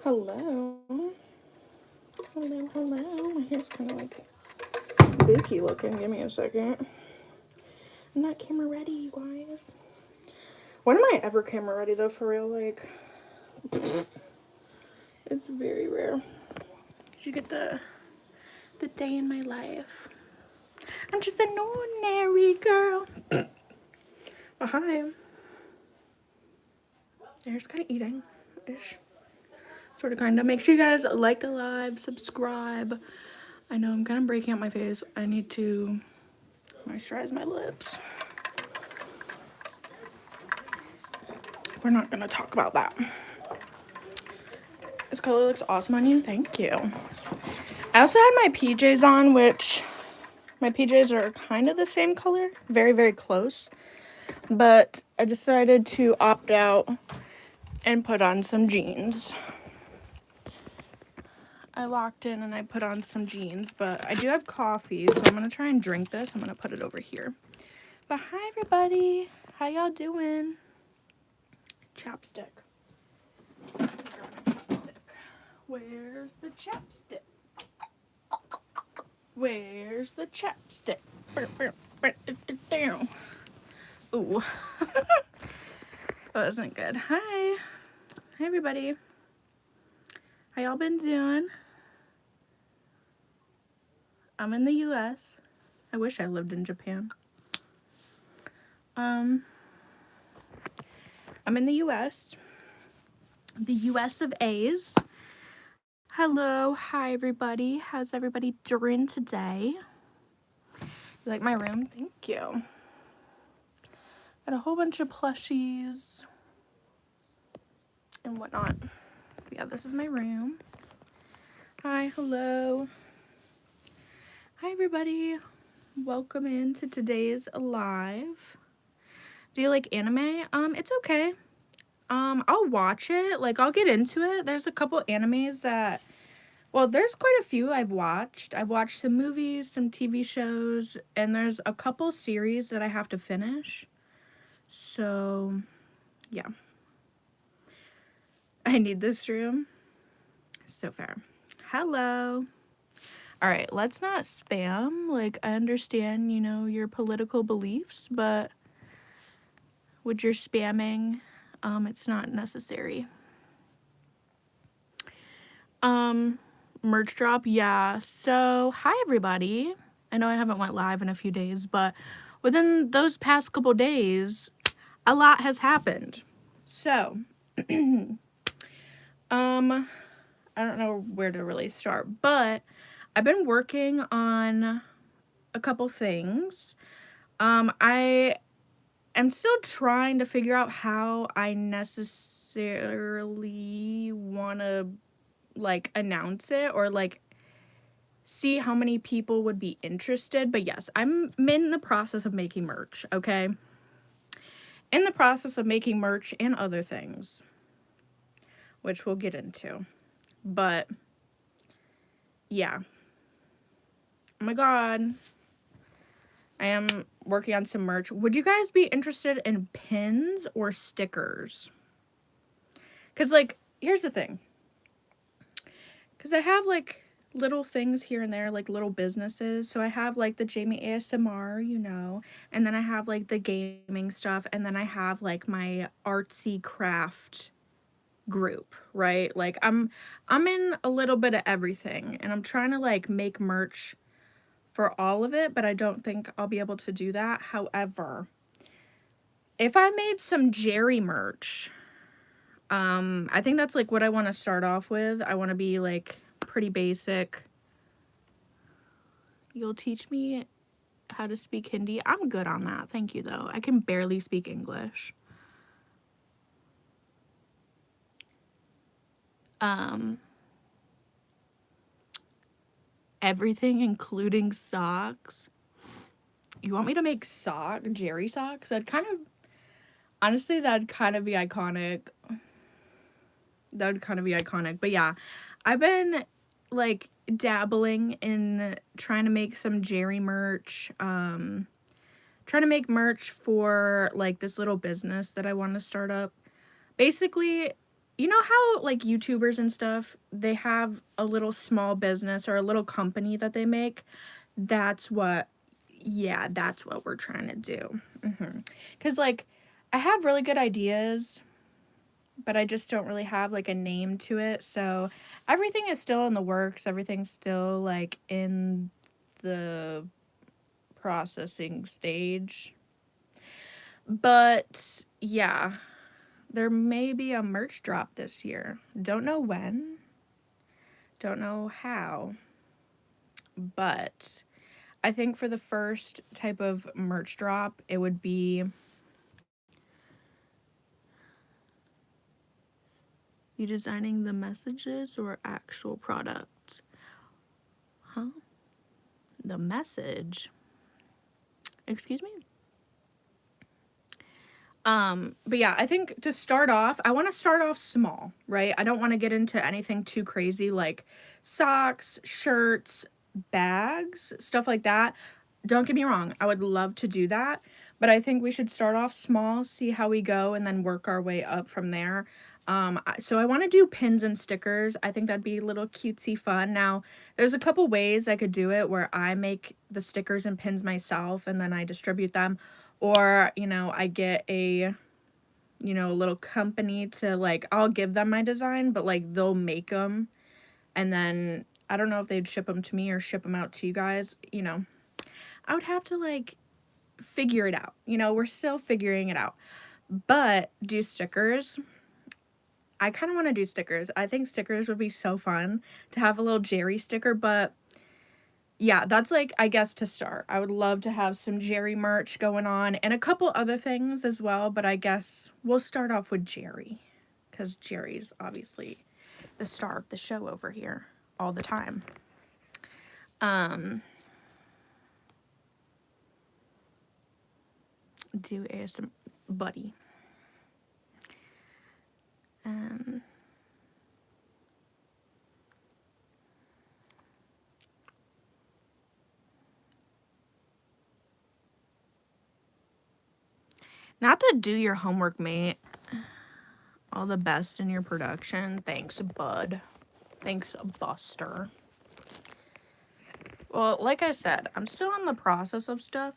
Hello. Hello, hello. My hair's kind of like booky looking. Give me a second. I'm not camera ready, you guys. When am I ever camera ready though, for real? Like, it's very rare. Did you get the day in my life? I'm just an ordinary girl. Oh, hi. There's kind of eating-ish. Sort of, kind of. Make sure you guys like the live, subscribe. I know I'm kind of breaking out my face. I need to moisturize my lips. We're not going to talk about that. This color looks awesome on you. Thank you. I also had my PJs on, which my PJs are kind of the same color. Very, very close. But I decided to opt out and put on some jeans. I locked in and I put on some jeans, but I do have coffee, so I'm going to try and drink this. I'm going to put it over here. But hi, everybody. How y'all doing? Chapstick. Where's the chapstick? Where's the chapstick? Ooh. That wasn't good. Hi. Hi, everybody. How y'all been doing? I'm in the US. I wish I lived in Japan. I'm in the US. The US of A's. Hello. Hi, everybody. How's everybody doing today? You like my room? Thank you. Got a whole bunch of plushies and whatnot. Yeah, this is my room. Hi, hello. Hi, everybody. Welcome into today's live. Do you like anime? It's okay. I'll watch it. Like, I'll get into it. There's a couple animes that, well, there's quite a few I've watched. I've watched some movies, some TV shows, and there's a couple series that I have to finish. So, yeah. I need this room. So fair. Hello. All right, let's not spam. Like, I understand, you know, your political beliefs, but with your spamming, it's not necessary. Merch drop, yeah. So, hi, everybody. I know I haven't went live in a few days, but within those past couple days, a lot has happened. So, I don't know where to really start, but I've been working on a couple things. I am still trying to figure out how I necessarily want to, like, announce it or, like, see how many people would be interested. But yes, I'm in the process of making merch, okay? In the process of making merch and other things, which we'll get into. But, yeah. Oh my god. I am working on some merch. Would you guys be interested in pins or stickers? Because, like, here's the thing. Because I have, like, little things here and there, like, little businesses. So I have, like, the Jamie ASMR, you know. And then I have, like, the gaming stuff. And then I have, like, my artsy craft group, right? Like, I'm in a little bit of everything. And I'm trying to, like, make merch for all of it, but I don't think I'll be able to do that. However, if I made some Jerry merch, I think that's like what I want to start off with. I want to be like pretty basic. You'll teach me how to speak Hindi? I'm good on that. Thank you, though. I can barely speak English. Everything, including socks. You want me to make Jerry socks? I'd kind of, Honestly, that'd kind of be iconic. That would kind of be iconic. But yeah, I've been like dabbling in trying to make some Jerry merch. Trying to make merch for like this little business that I want to start up. Basically, you know how like YouTubers and stuff, they have a little small business or a little company that they make? That's what, yeah, that's what we're trying to do. Because like I have really good ideas, but I just don't really have like a name to it. So everything is still in the works. Everything's still like in the processing stage. But yeah, there may be a merch drop this year. Don't know when, don't know how, but I think for the first type of merch drop, it would be you designing the messages or actual products? Huh? The message? Excuse me? But yeah, I think to start off, I want to start off small, right? I don't want to get into anything too crazy like socks, shirts, bags, stuff like that. Don't get me wrong, I would love to do that, but I think we should start off small, see how we go, and then work our way up from there. So I want to do pins and stickers. I think that'd be a little cutesy fun. Now, there's a couple ways I could do it where I make the stickers and pins myself and then I distribute them. Or, you know, I get a, you know, a little company to like, I'll give them my design, but like they'll make them. And then I don't know if they'd ship them to me or ship them out to you guys. You know, I would have to like figure it out. You know, we're still figuring it out. But do stickers. I kind of want to do stickers. I think stickers would be so fun to have a little Jerry sticker, but yeah, that's like, I guess, to start. I would love to have some Jerry merch going on and a couple other things as well, but I guess we'll start off with Jerry because Jerry's obviously the star of the show over here all the time. Do ASM buddy. Not to do your homework, mate. All the best in your production. Thanks, bud. Thanks, Buster. Well, like I said, I'm still in the process of stuff.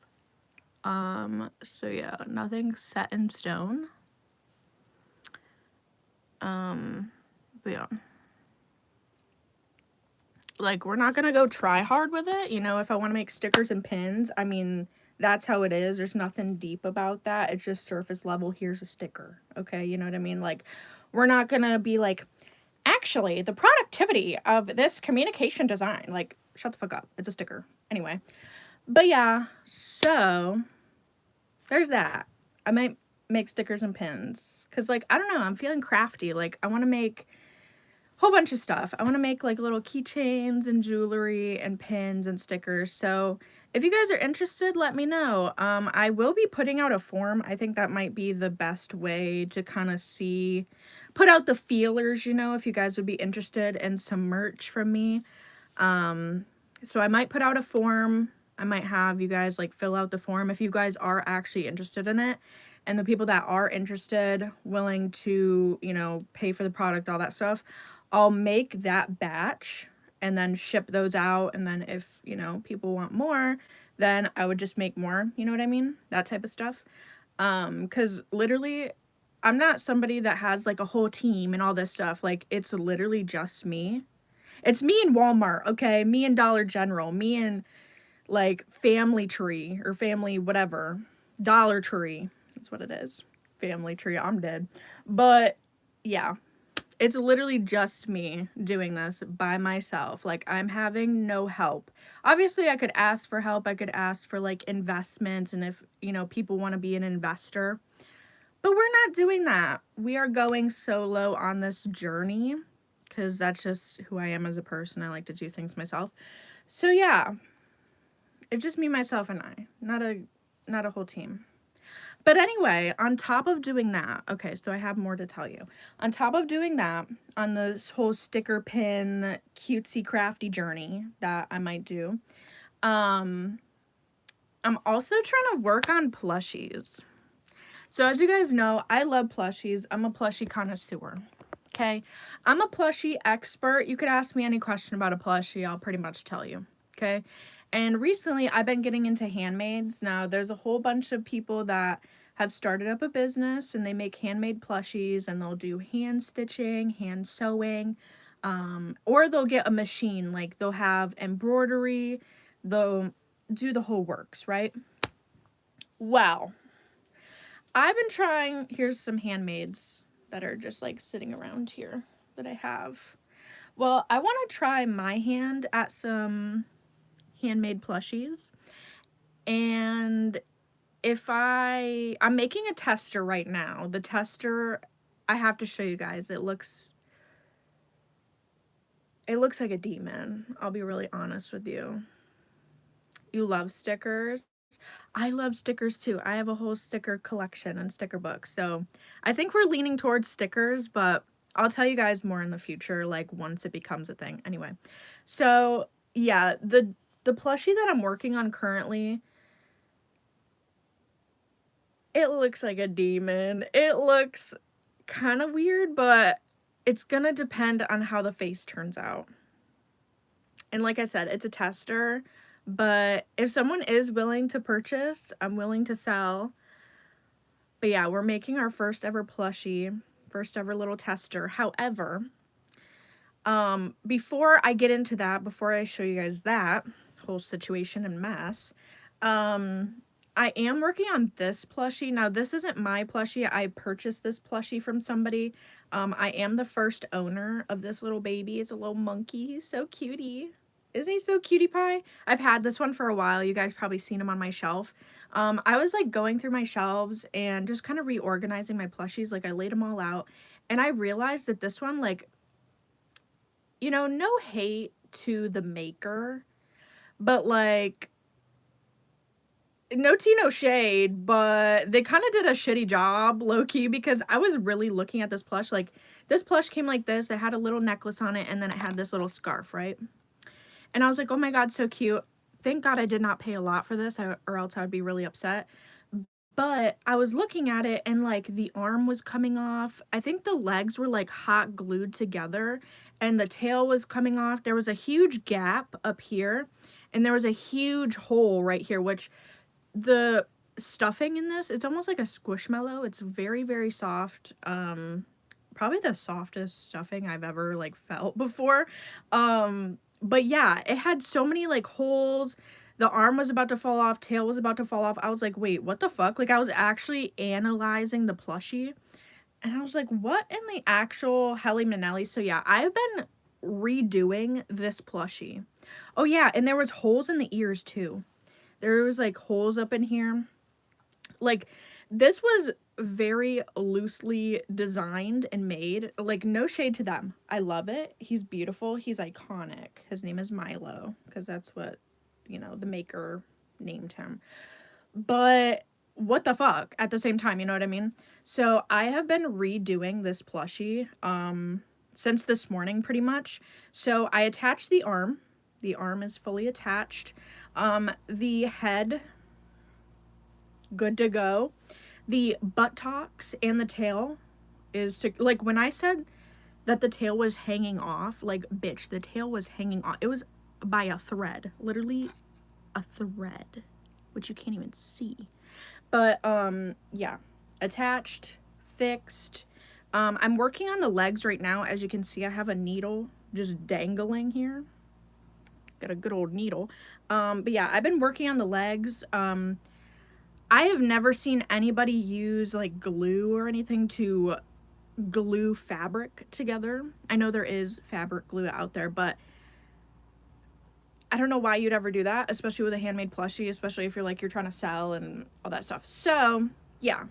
So yeah, nothing's set in stone. But yeah. Like, we're not gonna go try hard with it. You know, if I want to make stickers and pins, I mean, that's how it is. There's nothing deep about that. It's just surface level. Here's a sticker. Okay, you know what I mean? Like, we're not gonna be like, actually, the productivity of this communication design. Like, shut the fuck up. It's a sticker. Anyway. But yeah, so there's that. I might make stickers and pins. Because, like, I don't know. I'm feeling crafty. Like, I want to make whole bunch of stuff. I want to make like little keychains and jewelry and pins and stickers. So if you guys are interested, let me know. I will be putting out a form. I think that might be the best way to kind of see, put out the feelers, you know, if you guys would be interested in some merch from me. So I might put out a form. I might have you guys like fill out the form if you guys are actually interested in it. And the people that are interested, willing to, you know, pay for the product, all that stuff, I'll make that batch and then ship those out. And then if, you know, people want more, then I would just make more, you know what I mean? That type of stuff. Because literally, I'm not somebody that has like a whole team and all this stuff. Like, it's literally just me. It's me and Walmart, okay? Me and Dollar General, me and like Family Tree or Family whatever. Dollar Tree. That's what it is. Family Tree. I'm dead. But yeah, it's literally just me doing this by myself. Like, I'm having no help. Obviously, I could ask for help. I could ask for like investments and if, you know, people want to be an investor. But we're not doing that. We are going solo on this journey because that's just who I am as a person. I like to do things myself. So yeah, it's just me, myself, and I. Not a whole team. But anyway, on top of doing that, okay, so I have more to tell you. On top of doing that, on this whole sticker pin cutesy crafty journey that I might do, I'm also trying to work on plushies. So as you guys know, I love plushies. I'm a plushie connoisseur. Okay, I'm a plushie expert. You could ask me any question about a plushie, I'll pretty much tell you. Okay, and recently I've been getting into handmaids. Now there's a whole bunch of people that have started up a business and they make handmade plushies, and they'll do hand stitching, hand sewing, or they'll get a machine, like they'll have embroidery, they'll do the whole works, right? Well, I've been trying, here's some handmaids that are just like sitting around here that I have. Well, I want to try my hand at some handmade plushies. And if I'm making a tester right now. The tester, I have to show you guys. It looks like a demon. I'll be really honest with you. You love stickers? I love stickers too. I have a whole sticker collection and sticker book. So I think we're leaning towards stickers, but I'll tell you guys more in the future, like once it becomes a thing. Anyway, so yeah, the plushie that I'm working on currently, it looks like a demon. It looks kind of weird, but it's gonna depend on how the face turns out. And like I said, it's a tester. But if someone is willing to purchase, I'm willing to sell. But yeah, we're making our first ever plushie, first ever little tester. However, before I get into that, before I show you guys that whole situation and mess, I am working on this plushie. Now, this isn't my plushie. I purchased this plushie from somebody. I am the first owner of this little baby. It's a little monkey. He's so cutie. Isn't he so cutie pie? I've had this one for a while. You guys probably seen him on my shelf. I was like going through my shelves and just kind of reorganizing my plushies. Like I laid them all out. And I realized that this one, like, you know, no hate to the maker, but like, no tea, no shade, but they kind of did a shitty job, low-key, because I was really looking at this plush. Like, this plush came like this. It had a little necklace on it, and then it had this little scarf, right? And I was like, oh my god, so cute. Thank God I did not pay a lot for this, or else I would be really upset. But I was looking at it, and like the arm was coming off. I think the legs were like hot glued together, and the tail was coming off. There was a huge gap up here, and there was a huge hole right here, which the stuffing in this, it's almost like a squishmallow. It's very, very soft. Probably the softest stuffing I've ever like felt before. But yeah, it had so many like holes. The arm was about to fall off, tail was about to fall off. I was like, wait, what the fuck? Like I was actually analyzing the plushie, and I was like, what in the actual Helly Manelli? So yeah, I've been redoing this plushie. Oh yeah, and there was holes in the ears too. There was like holes up in here. Like this was very loosely designed and made. Like no shade to them. I love it. He's beautiful. He's iconic. His name is Milo because that's what, you know, the maker named him. But what the fuck at the same time, you know what I mean? So I have been redoing this plushie since this morning pretty much. So I attached the arm. The arm is fully attached. The head, good to go. The buttocks and the tail is to, like when I said that the tail was hanging off, like bitch, the tail was hanging off. It was by a thread, literally a thread, which you can't even see. But yeah, attached, fixed. I'm working on the legs right now. As you can see, I have a needle just dangling here. Got a good old needle. But yeah, I've been working on the legs. I have never seen anybody use like glue or anything to glue fabric together. I know there is fabric glue out there, but I don't know why you'd ever do that, especially with a handmade plushie, especially if you're trying to sell and all that stuff. So yeah,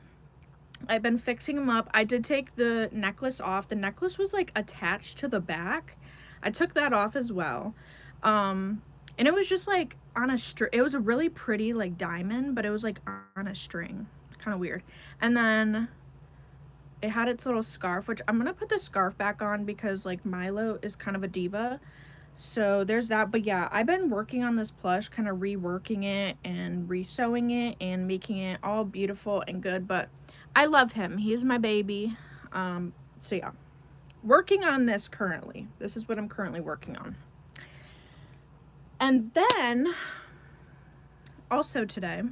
I've been fixing them up. I did take the necklace off. The necklace was like attached to the back. I took that off as well. And it was just like on a string. It was a really pretty like diamond, but it was like on a string. kind of weird. And then it had its little scarf, which I'm gonna put the scarf back on because like Milo is kind of a diva. So there's that. But yeah, I've been working on this plush, kind of reworking it and resewing it and making it all beautiful and good. But I love him. He's my baby. So yeah, working on this currently. This is what I'm currently working on. And then also today,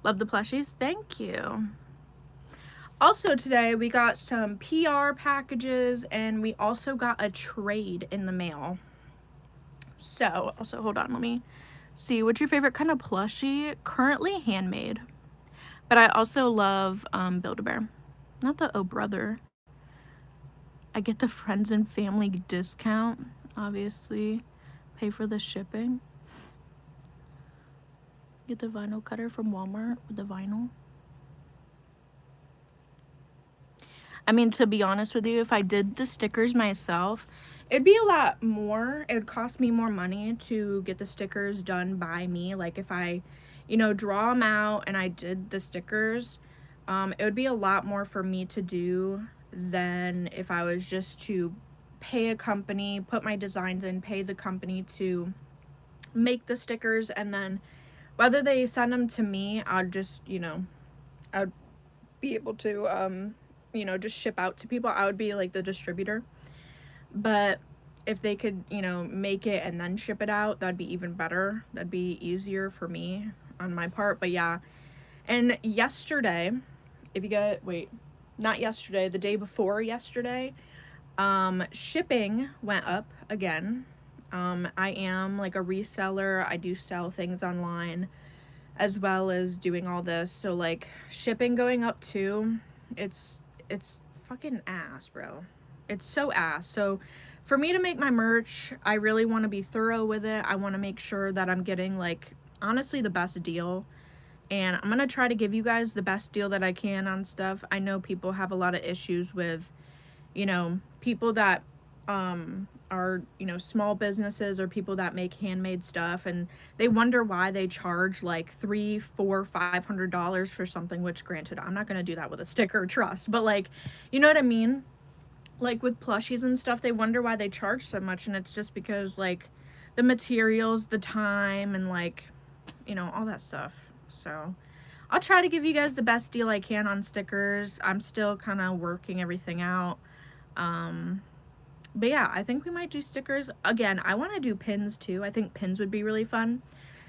love the plushies. Thank you. Also today we got some PR packages and we also got a trade in the mail. So also hold on, let me see, what's your favorite kind of plushie? Currently handmade, but I also love Build-A-Bear, not the Oh Brother. I get the friends and family discount, obviously pay for the shipping. Get the vinyl cutter from Walmart with the vinyl. I mean, to be honest with you, if I did the stickers myself, it'd be a lot more. It would cost me more money to get the stickers done by me. Like if I, you know, draw them out and I did the stickers, it would be a lot more for me to do than if I was just to pay a company, put my designs in, pay the company to make the stickers, and then whether they send them to me, I'd just, you know, I'd be able to, you know, just ship out to people. I would be like the distributor. But if they could, you know, make it and then ship it out, that'd be even better. That'd be easier for me on my part. But yeah, and yesterday, if you get, wait, not yesterday, the day before yesterday, shipping went up again. I am like a reseller. I do sell things online as well as doing all this. So like shipping going up too, it's fucking ass, bro. It's so ass. So for me to make my merch, I really want to be thorough with it. I want to make sure that I'm getting like honestly the best deal, and I'm gonna try to give you guys the best deal that I can on stuff. I know people have a lot of issues with, you know, people that are, you know, small businesses or people that make handmade stuff, and they wonder why they charge like $300, $400, $500 for something, which granted, I'm not gonna do that with a sticker, trust, but like, you know what I mean? Like with plushies and stuff, they wonder why they charge so much, and it's just because like the materials, the time, and like, you know, all that stuff. So I'll try to give you guys the best deal I can on stickers. I'm still kind of working everything out. But yeah, I think we might do stickers. Again, I want to do pins too. I think pins would be really fun.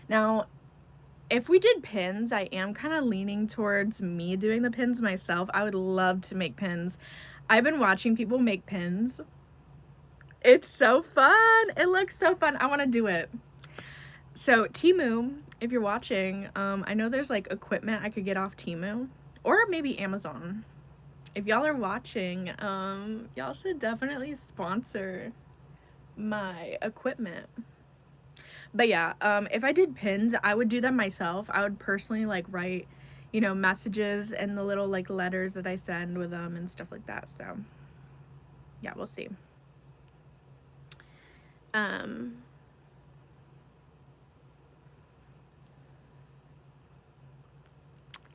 Now, if we did pins, I am kind of leaning towards me doing the pins myself. I would love to make pins. I've been watching people make pins. It's so fun. It looks so fun. I want to do it. So Temu, if you're watching, I know there's like equipment I could get off Temu or maybe Amazon. If y'all are watching, y'all should definitely sponsor my equipment. But yeah, if I did pins, I would do them myself. I would personally like write, you know, messages and the little like letters that I send with them and stuff like that. So yeah, we'll see.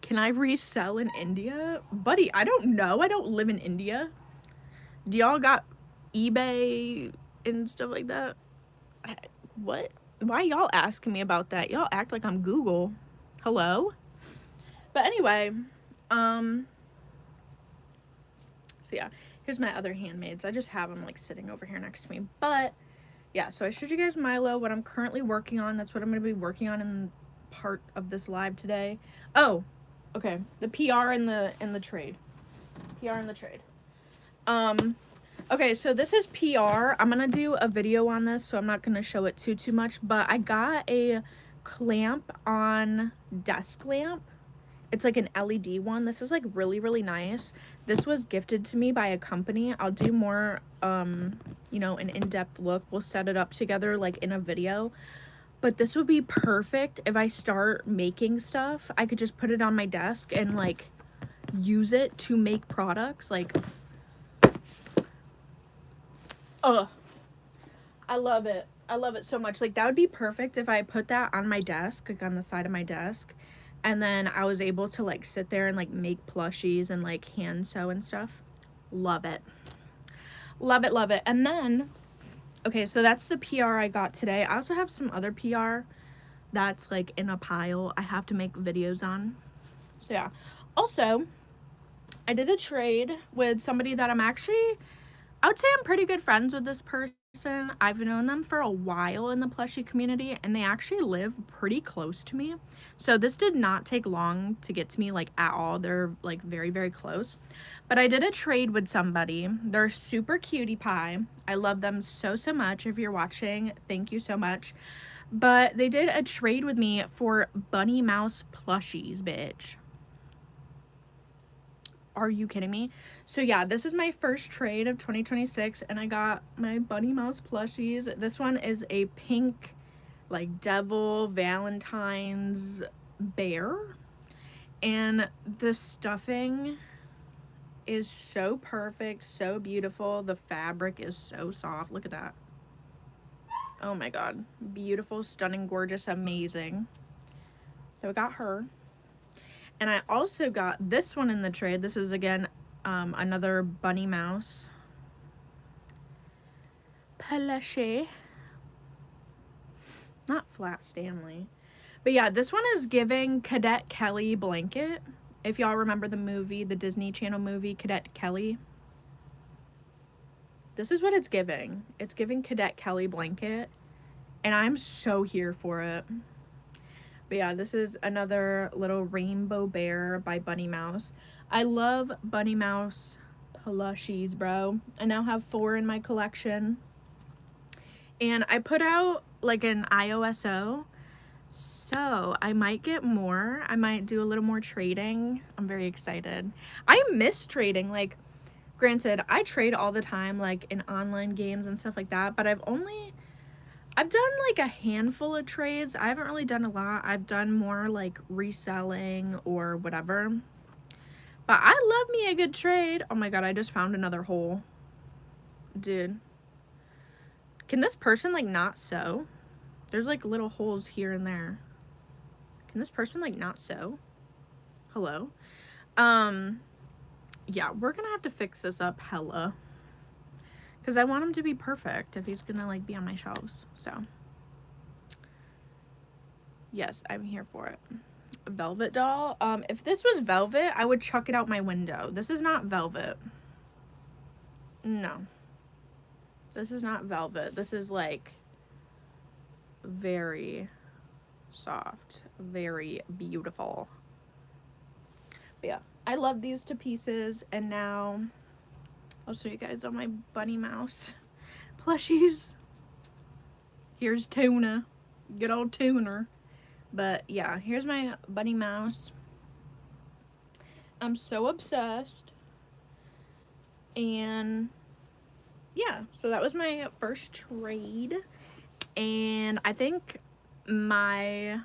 Can I resell in India? Buddy, I don't know. I don't live in India. Do y'all got eBay and stuff like that? What? Why y'all asking me about that? Y'all act like I'm Google. Hello? But anyway, so yeah, here's my other handmaids. I just have them like sitting over here next to me. But yeah, so I showed you guys Milo, what I'm currently working on. That's what I'm going to be working on in part of this live today. Oh, okay, the PR and the trade. PR and the trade. Okay, so this is PR. I'm gonna do a video on this, so I'm not gonna show it too much, but I got a clamp on desk lamp. It's like an LED one. This is like really, really nice. This was gifted to me by a company. I'll do more, you know, an in-depth look. We'll set it up together like in a video. But this would be perfect if I start making stuff. I could just put it on my desk and like use it to make products. Like, I love it. I love it so much. Like that would be perfect if I put that on my desk, like on the side of my desk, And then I was able to like sit there and like make plushies and like hand sew and stuff. Love it. Love it, love it. And then, okay, so that's the PR I got today. I also have some other PR that's like in a pile I have to make videos on. So yeah. Also, I did a trade with somebody that I would say I'm pretty good friends with this person. I've known them for a while in the plushie community, and they actually live pretty close to me. So this did not take long to get to me, like, at all. They're like very, very close. But I did a trade with somebody. They're super cutie pie. I love them so, so much. If you're watching, thank you so much. But they did a trade with me for Bunny Mouse plushies, bitch. Are you kidding me? So yeah, this is my first trade of 2026, and I got my Bunny Mouse plushies. This one is a pink, like, devil Valentine's bear, and the stuffing is so perfect, so beautiful. The fabric is so soft. Look at that. Oh my god. Beautiful, stunning, gorgeous, amazing. So I got her. And I also got this one in the trade. This is, again, another Bunny Mouse plushie. Not Flat Stanley. But yeah, this one is giving Cadet Kelly blanket. If y'all remember the movie, the Disney Channel movie, Cadet Kelly. This is what it's giving. It's giving Cadet Kelly blanket. And I'm so here for it. But yeah, this is another little rainbow bear by Bunny Mouse. I love Bunny Mouse plushies, bro. I now have 4 in my collection. And I put out like an IOSO, so I might get more. I might do a little more trading. I'm very excited. I miss trading. Like, granted, I trade all the time, like in online games and stuff like that, but I've done like a handful of trades. I haven't really done a lot. I've done more like reselling or whatever. But I love me a good trade. Oh my god, I just found another hole. Dude. Can this person like not sew? There's like little holes here and there. Can this person like not sew? Hello? Yeah, we're gonna have to fix this up hella. Because I want him to be perfect if he's gonna like be on my shelves. So yes, I'm here for it. A velvet doll. If this was velvet, I would chuck it out my window. This is not velvet. No. This is not velvet. This is like very soft, very beautiful. But yeah, I love these to pieces. And now I'll show you guys all my Bunny Mouse plushies. Here's Tuna. Good old Tuner. But yeah, here's my Bunny Mouse. I'm so obsessed. And yeah, so that was my first trade. And I think the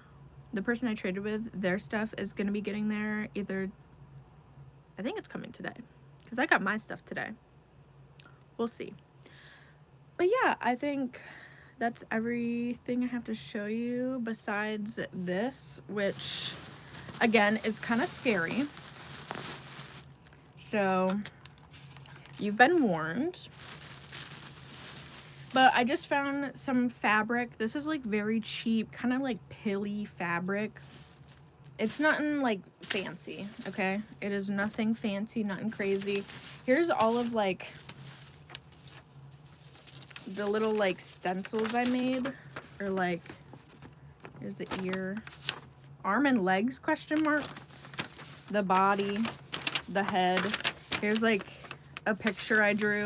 person I traded with, their stuff is going to be getting there either, I think it's coming today. Because I got my stuff today. We'll see. But yeah, I think that's everything I have to show you besides this, which again is kind of scary. So you've been warned. But I just found some fabric. This is like very cheap, kind of like pilly fabric. It's nothing like fancy, okay? It is nothing fancy, nothing crazy. Here's all of like the little like stencils I made, or like, here's the ear, arm and legs question mark, the body, the head. Here's like a picture I drew.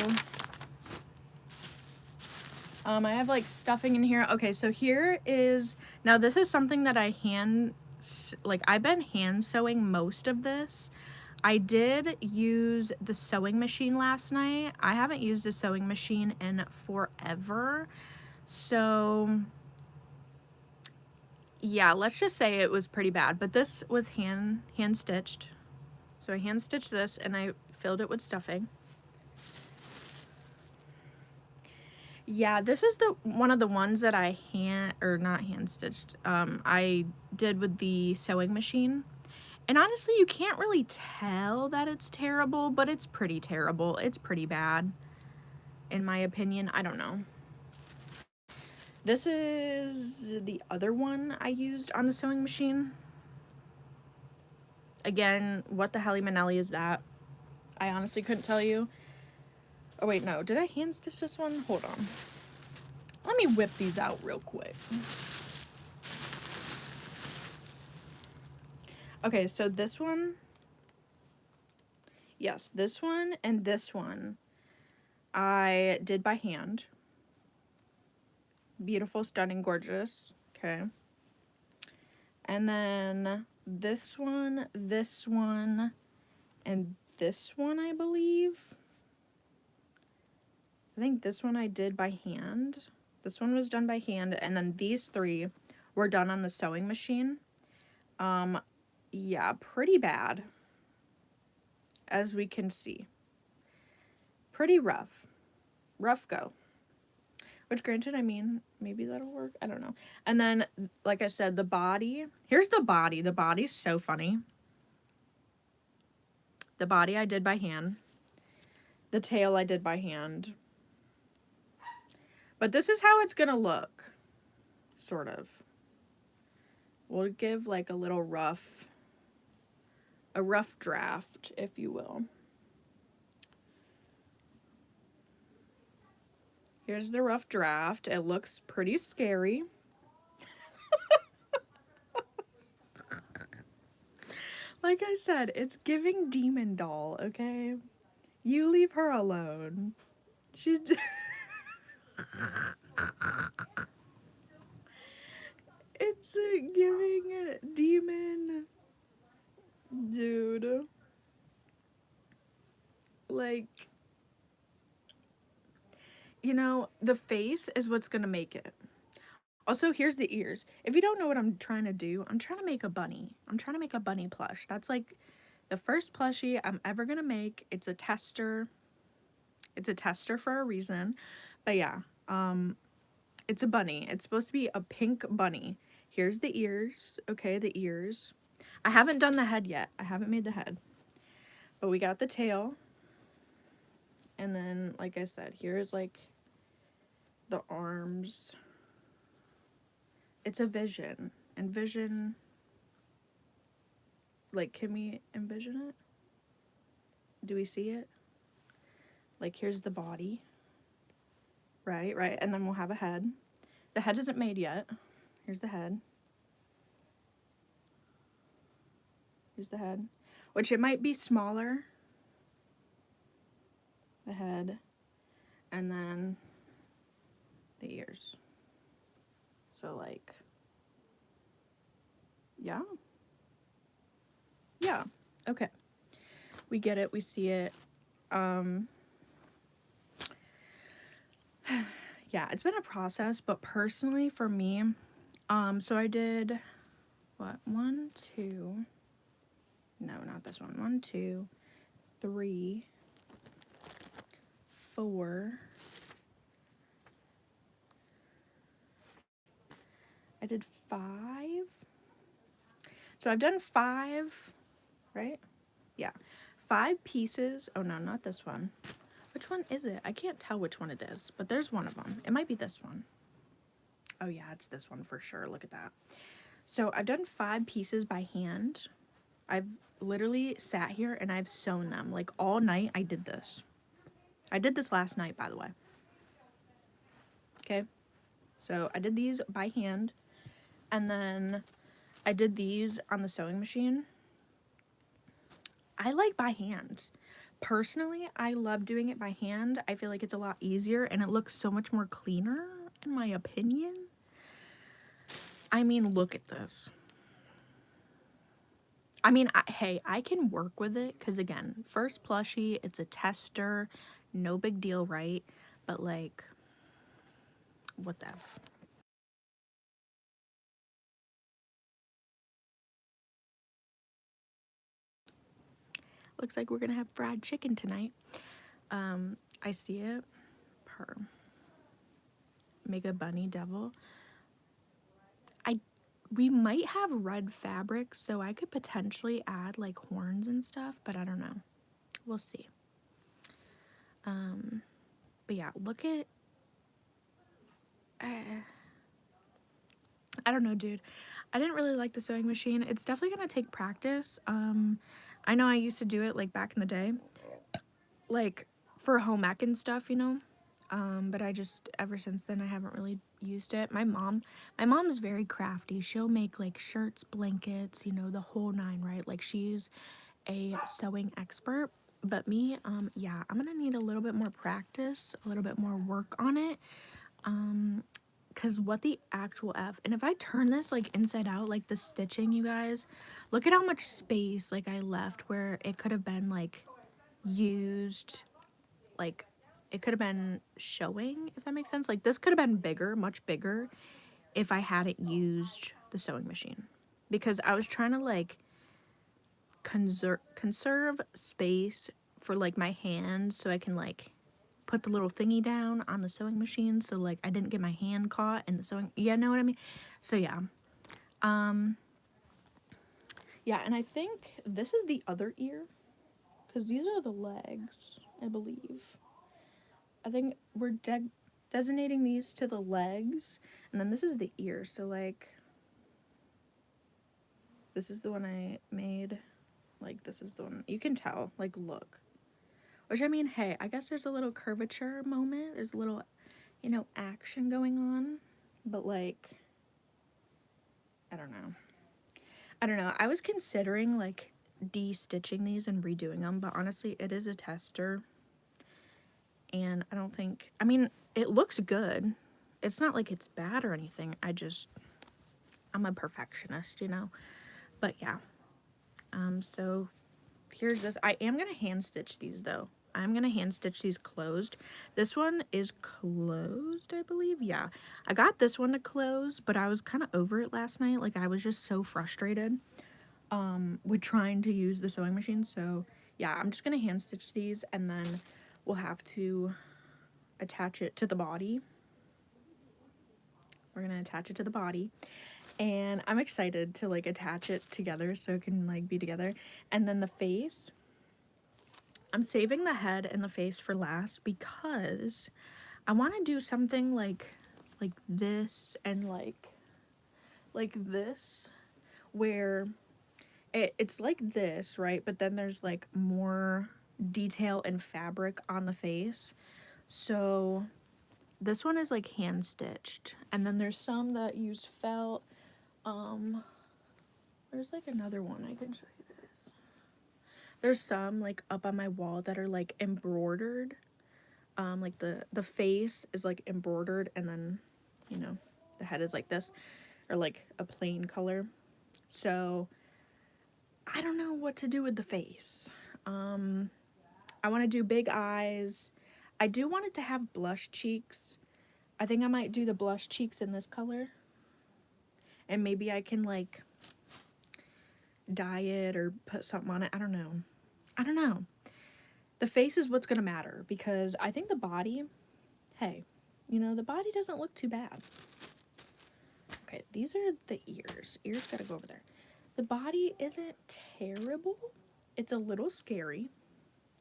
I have like stuffing in here. Okay, so here is, now this is something that I've been hand sewing most of this. I did use the sewing machine last night. I haven't used a sewing machine in forever. So yeah, let's just say it was pretty bad, but this was hand stitched. So I hand stitched this and I filled it with stuffing. Yeah, this is the one of the ones that I not hand stitched. I did with the sewing machine. And honestly, you can't really tell that it's terrible, but it's pretty terrible. It's pretty bad, in my opinion. I don't know. This is the other one I used on the sewing machine. Again, what the helly manelli is that? I honestly couldn't tell you. Oh wait, no. Did I hand stitch this one? Hold on. Let me whip these out real quick. Okay, so this one. Yes, this one and this one I did by hand. Beautiful, stunning, gorgeous. Okay. And then this one, and this one, I believe. I think this one I did by hand. This one was done by hand, and then these three were done on the sewing machine. Yeah, pretty bad, as we can see. Pretty rough. Rough go. Which, granted, I mean, maybe that'll work. I don't know. And then, like I said, the body. Here's the body. The body's so funny. The body I did by hand. The tail I did by hand. But this is how it's gonna look. Sort of. We'll give like a little rough draft, if you will. Here's the rough draft. It looks pretty scary. Like I said, it's giving demon doll, okay? You leave her alone. She's... It's giving a demon. Dude. Like... You know, the face is what's gonna make it. Also, here's the ears. If you don't know what I'm trying to do, I'm trying to make a bunny. I'm trying to make a bunny plush. That's like the first plushie I'm ever gonna make. It's a tester. It's a tester for a reason. But yeah, it's a bunny. It's supposed to be a pink bunny. Here's the ears. Okay, the ears. I haven't done the head yet. I haven't made the head. But we got the tail. And then, like I said, here's like the arms. It's a vision. Envision. Like, can we envision it? Do we see it? Like, here's the body. Right. And then we'll have a head. The head isn't made yet. Here's the head. Here's the head. Which it might be smaller. The head. And then the ears. So, like, yeah. Yeah. Okay. We get it. We see it. Yeah, it's been a process, but personally for me, so I did, what, 1, 2, no, not this one, 1, 2, 3, 4, I did 5, so I've done 5, right? Yeah, 5 pieces, oh no, not this one. Which one is it? I can't tell which one it is, but there's one of them. It might be this one. Oh yeah, it's this one for sure. Look at that. So I've done 5 pieces by hand. I've literally sat here and I've sewn them. Like all night I did this. I did this last night, by the way. Okay. So I did these by hand. And then I did these on the sewing machine. I like by hand. Personally, I love doing it by hand. I feel like it's a lot easier and it looks so much more cleaner, in my opinion. I mean, look at this. I mean, hey, I can work with it because, again, first plushie, it's a tester. No big deal, right? But, like, what the F? Looks like we're going to have fried chicken tonight. I see it. Per. make a bunny devil. We might have red fabric, so I could potentially add like horns and stuff, but I don't know. We'll see. But yeah, look at, I don't know, dude. I didn't really like the sewing machine. It's definitely gonna take practice. I know I used to do it like back in the day, like for home ec and stuff, you know. But I just, ever since then, I haven't really used it. My mom's very crafty. She'll make like shirts, blankets, you know, the whole nine, right? Like she's a sewing expert. But me, yeah, I'm gonna need a little bit more practice, a little bit more work on it. Because what the actual F? And if I turn this like inside out, like the stitching, you guys, look at how much space like I left where it could have been like used, like it could have been showing, if that makes sense. Like this could have been bigger, much bigger, if I hadn't used the sewing machine. Because I was trying to like conserve space for like my hands so I can like put the little thingy down on the sewing machine so like I didn't get my hand caught in the sewing, yeah, know what I mean? So yeah. Yeah, and I think this is the other ear, because these are the legs, I believe. I think we're designating these to the legs, and then this is the ear. So like this is the one I made, like this is the one, you can tell, like look. Which, I mean, hey, I guess there's a little curvature moment. There's a little, you know, action going on. But, like, I don't know. I don't know. I was considering, like, de-stitching these and redoing them. But, honestly, it is a tester. And I don't think... I mean, it looks good. It's not like it's bad or anything. I'm a perfectionist, you know? But, yeah. So, here's this. I am going to hand stitch these, though. I'm going to hand stitch these closed. This one is closed, I believe. Yeah. I got this one to close, but I was kind of over it last night. Like, I was just so frustrated with trying to use the sewing machine. So, yeah, I'm just going to hand stitch these, and then we'll have to attach it to the body. We're going to attach it to the body. And I'm excited to, like, attach it together so it can, like, be together. And then the face... I'm saving the head and the face for last because I want to do something like this and like this, where it's like this, right? But then there's like more detail and fabric on the face. So this one is like hand stitched, and then there's some that use felt. There's like another one I can show you. There's some like up on my wall that are like embroidered. Like the face is like embroidered, and then, you know, the head is like this, or like a plain color. So I don't know what to do with the face. I want to do big eyes. I do want it to have blush cheeks. I think I might do the blush cheeks in this color. And maybe I can like dye it or put something on it. I don't know. I don't know. The face is what's going to matter, because I think the body, hey, you know, the body doesn't look too bad. Okay, these are the ears. Ears got to go over there. The body isn't terrible. It's a little scary.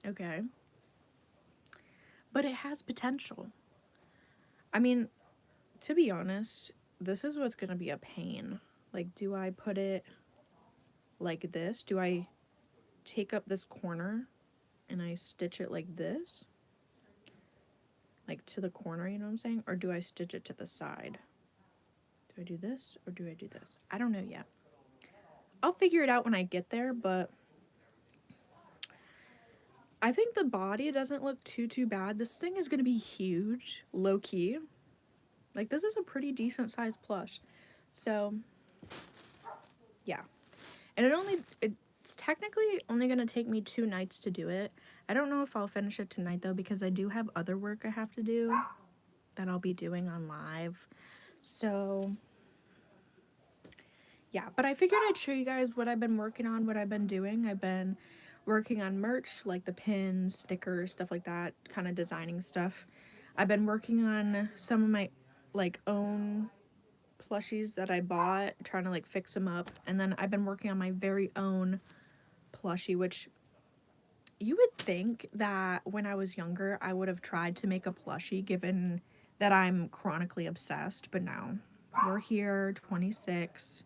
Okay. But it has potential. I mean, to be honest, this is what's going to be a pain. Like, do I put it like this? Do I take up this corner and I stitch it like this? Like to the corner, you know what I'm saying? Or do I stitch it to the side? Do I do this or do I do this? I don't know yet. I'll figure it out when I get there, but I think the body doesn't look too bad. This thing is going to be huge, low key. Like, this is a pretty decent sized plush. So, yeah. And it's technically only going to take me 2 nights to do it. I don't know if I'll finish it tonight, though, because I do have other work I have to do that I'll be doing on live. So, yeah. But I figured I'd show you guys what I've been working on, what I've been doing. I've been working on merch, like the pins, stickers, stuff like that, kind of designing stuff. I've been working on some of my like own plushies that I bought, trying to like fix them up. And then I've been working on my very own plushie, which you would think that when I was younger, I would have tried to make a plushie given that I'm chronically obsessed. But no, we're here, 26.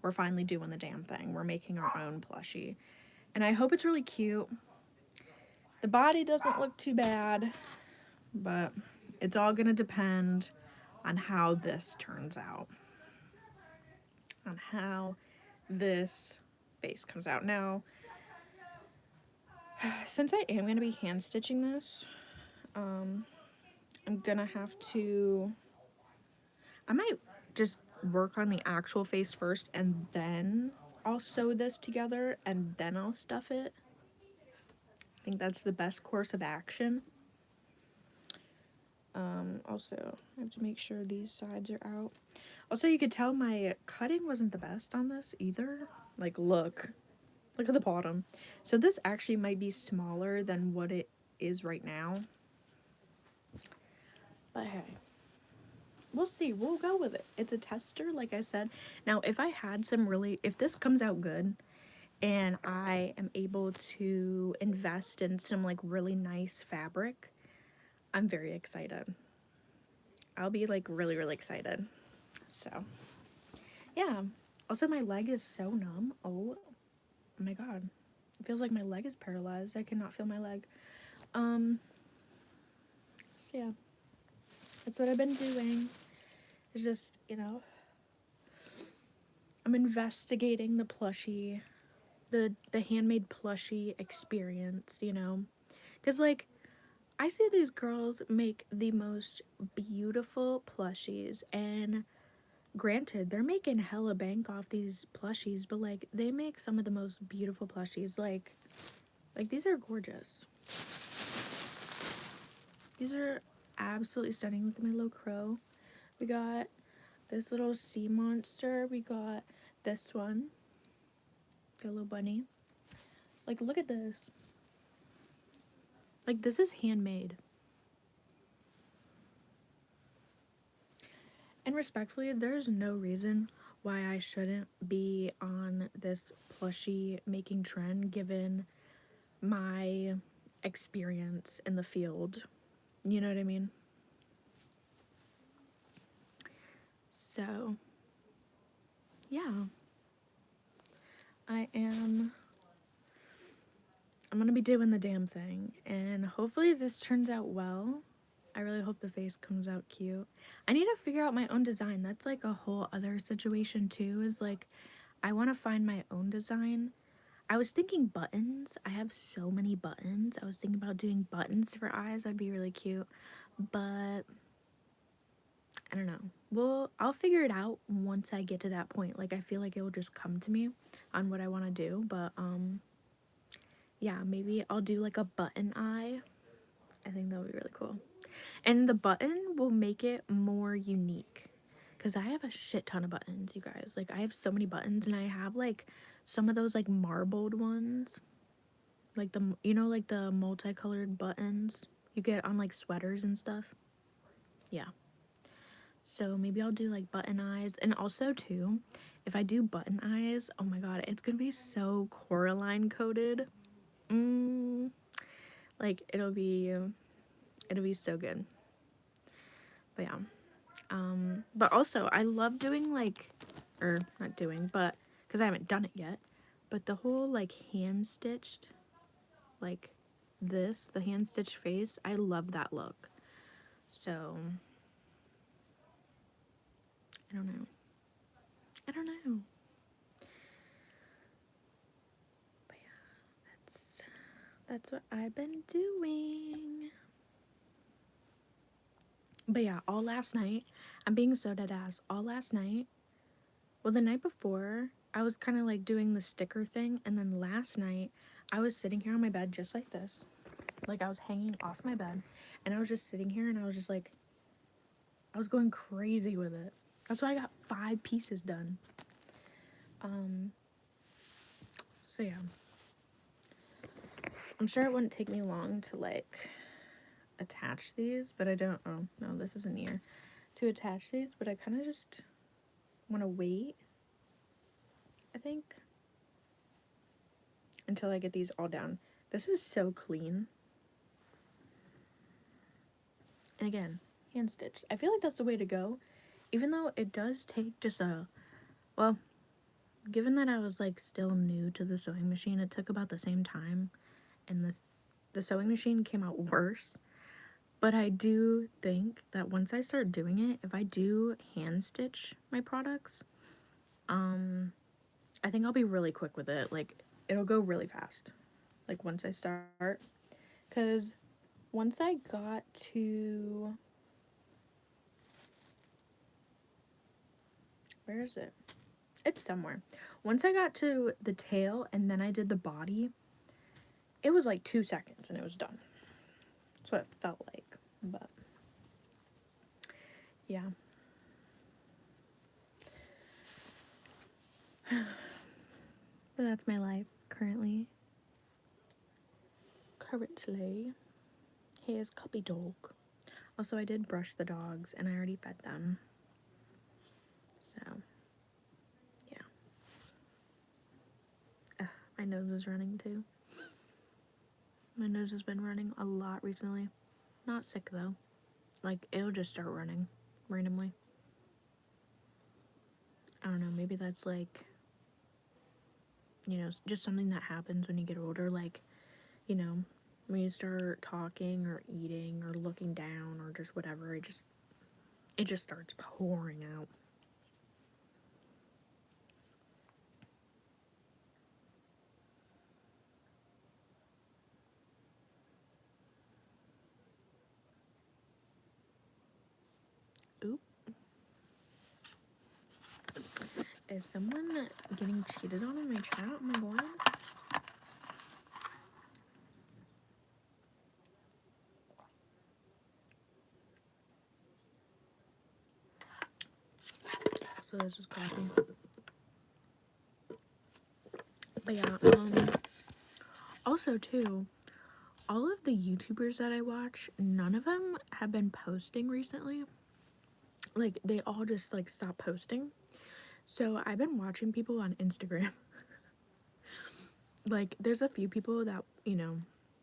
We're finally doing the damn thing. We're making our own plushie. And I hope it's really cute. The body doesn't look too bad, but it's all gonna depend on how this turns out. On how this face comes out. Now, since I am gonna be hand stitching this, I'm gonna have to, I might just work on the actual face first and then I'll sew this together and then I'll stuff it. I think that's the best course of action. Also, I have to make sure these sides are out. Also, you could tell my cutting wasn't the best on this either. Like, look at the bottom. So this actually might be smaller than what it is right now. But hey, we'll see. We'll go with it. It's a tester, like I said. Now, if I had some really, if this comes out good and I am able to invest in some like really nice fabric, I'm very excited. I'll be like really, really excited. So, yeah. Also, my leg is so numb. Oh my god. It feels like my leg is paralyzed. I cannot feel my leg. So yeah. That's what I've been doing. It's just, you know, I'm investigating the plushie, the handmade plushie experience, you know. Cuz like I see these girls make the most beautiful plushies, and granted, they're making hella bank off these plushies, but like they make some of the most beautiful plushies. Like these are gorgeous. These are absolutely stunning. Look at my little crow. We got this little sea monster. We got this one. Got a little bunny. Like, look at this. Like, this is handmade. And respectfully, there's no reason why I shouldn't be on this plushie making trend given my experience in the field. You know what I mean? So, yeah. I'm gonna be doing the damn thing, and hopefully this turns out well. I really hope the face comes out cute. I need to figure out my own design. That's like a whole other situation too, is like I want to find my own design. I was thinking buttons. I have so many buttons. I was thinking about doing buttons for eyes. That'd be really cute, but I don't know. Well, I'll figure it out once I get to that point. Like, I feel like it will just come to me on what I want to do, but yeah, maybe I'll do like a button eye. I think that would be really cool. And the button will make it more unique, because I have a shit ton of buttons, you guys. Like, I have so many buttons, and I have like some of those like marbled ones, like the, you know, like the multicolored buttons you get on like sweaters and stuff. Yeah. So maybe I'll do like button eyes. And also too, if I do button eyes, oh my god, it's gonna be so Coraline coded. Like, it'll be so good. But yeah. But also I love doing like, or not doing, but because I haven't done it yet, but the whole like hand stitched, like this, the hand stitched face, I love that look. So I don't know. But yeah, that's what I've been doing. But yeah, all last night, I'm being so dead ass. All last night, well, the night before, I was kind of like doing the sticker thing, and then last night, I was sitting here on my bed just like this. Like, I was hanging off my bed, and I was just sitting here, and I was just like, I was going crazy with it. That's why I got 5 pieces done. So yeah. I'm sure it wouldn't take me long to like attach these, but I don't, oh no, this is an ear. to attach these, but I kind of just want to wait, I think, until I get these all down. This is so clean. And again, hand stitched. I feel like that's the way to go, even though it does take just well, given that I was like still new to the sewing machine, it took about the same time, and the sewing machine came out worse. But I do think that once I start doing it, if I do hand stitch my products, I think I'll be really quick with it. Like, it'll go really fast, like, once I start. Because once I got to... Where is it? It's somewhere. Once I got to the tail and then I did the body, it was like 2 seconds and it was done. That's what it felt like. But, yeah. But that's my life currently. Here's Cuppy Dog. Also, I did brush the dogs and I already fed them. So, yeah. My nose is running too. My nose has been running a lot recently. Not sick though. Like, it'll just start running randomly. I don't know, maybe that's like, you know, just something that happens when you get older. Like, you know, when you start talking or eating or looking down or just whatever, it just starts pouring out. Oop. Is someone getting cheated on in my chat? Oh my god. So this is coffee. But yeah, also too, all of the YouTubers that I watch, none of them have been posting recently. Like, they all just like stopped posting. So I've been watching people on Instagram. Like, there's a few people that, you know,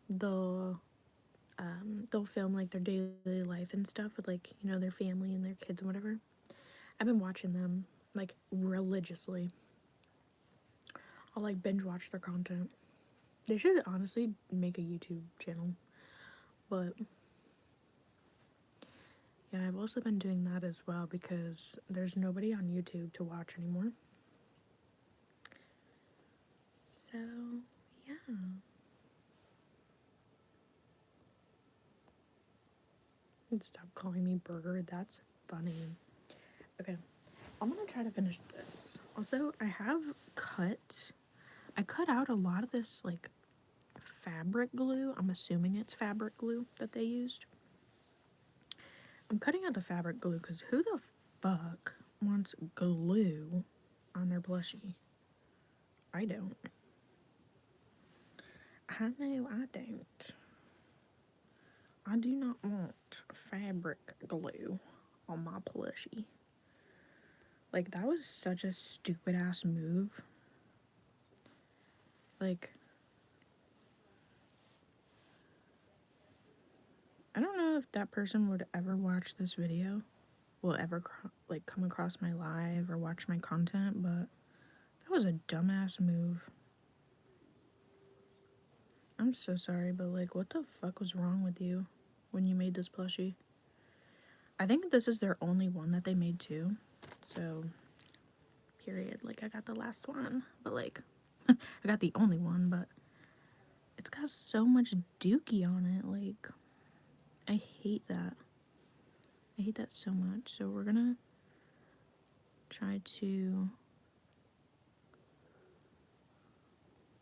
they'll film like their daily life and stuff with, like, you know, their family and their kids and whatever. I've been watching them like religiously. I'll like binge watch their content. They should honestly make a YouTube channel. But yeah, I've also been doing that as well because there's nobody on YouTube to watch anymore. So, yeah. Stop calling me burger. That's funny. Okay. I'm gonna try to finish this. Also, I cut out a lot of this, like, fabric glue. I'm assuming it's fabric glue that they used. I'm cutting out the fabric glue because who the fuck wants glue on their plushie? I don't. I know I don't. I do not want fabric glue on my plushie. Like, that was such a stupid ass move. Like, I don't know if that person would ever watch this video, will ever like come across my live or watch my content, but that was a dumbass move. I'm so sorry, but like, what the fuck was wrong with you when you made this plushie? I think this is their only one that they made too, so period. Like, I got the last one, but like, I got the only one, but it's got so much dookie on it. Like, I hate that. I hate that so much. So we're gonna try to...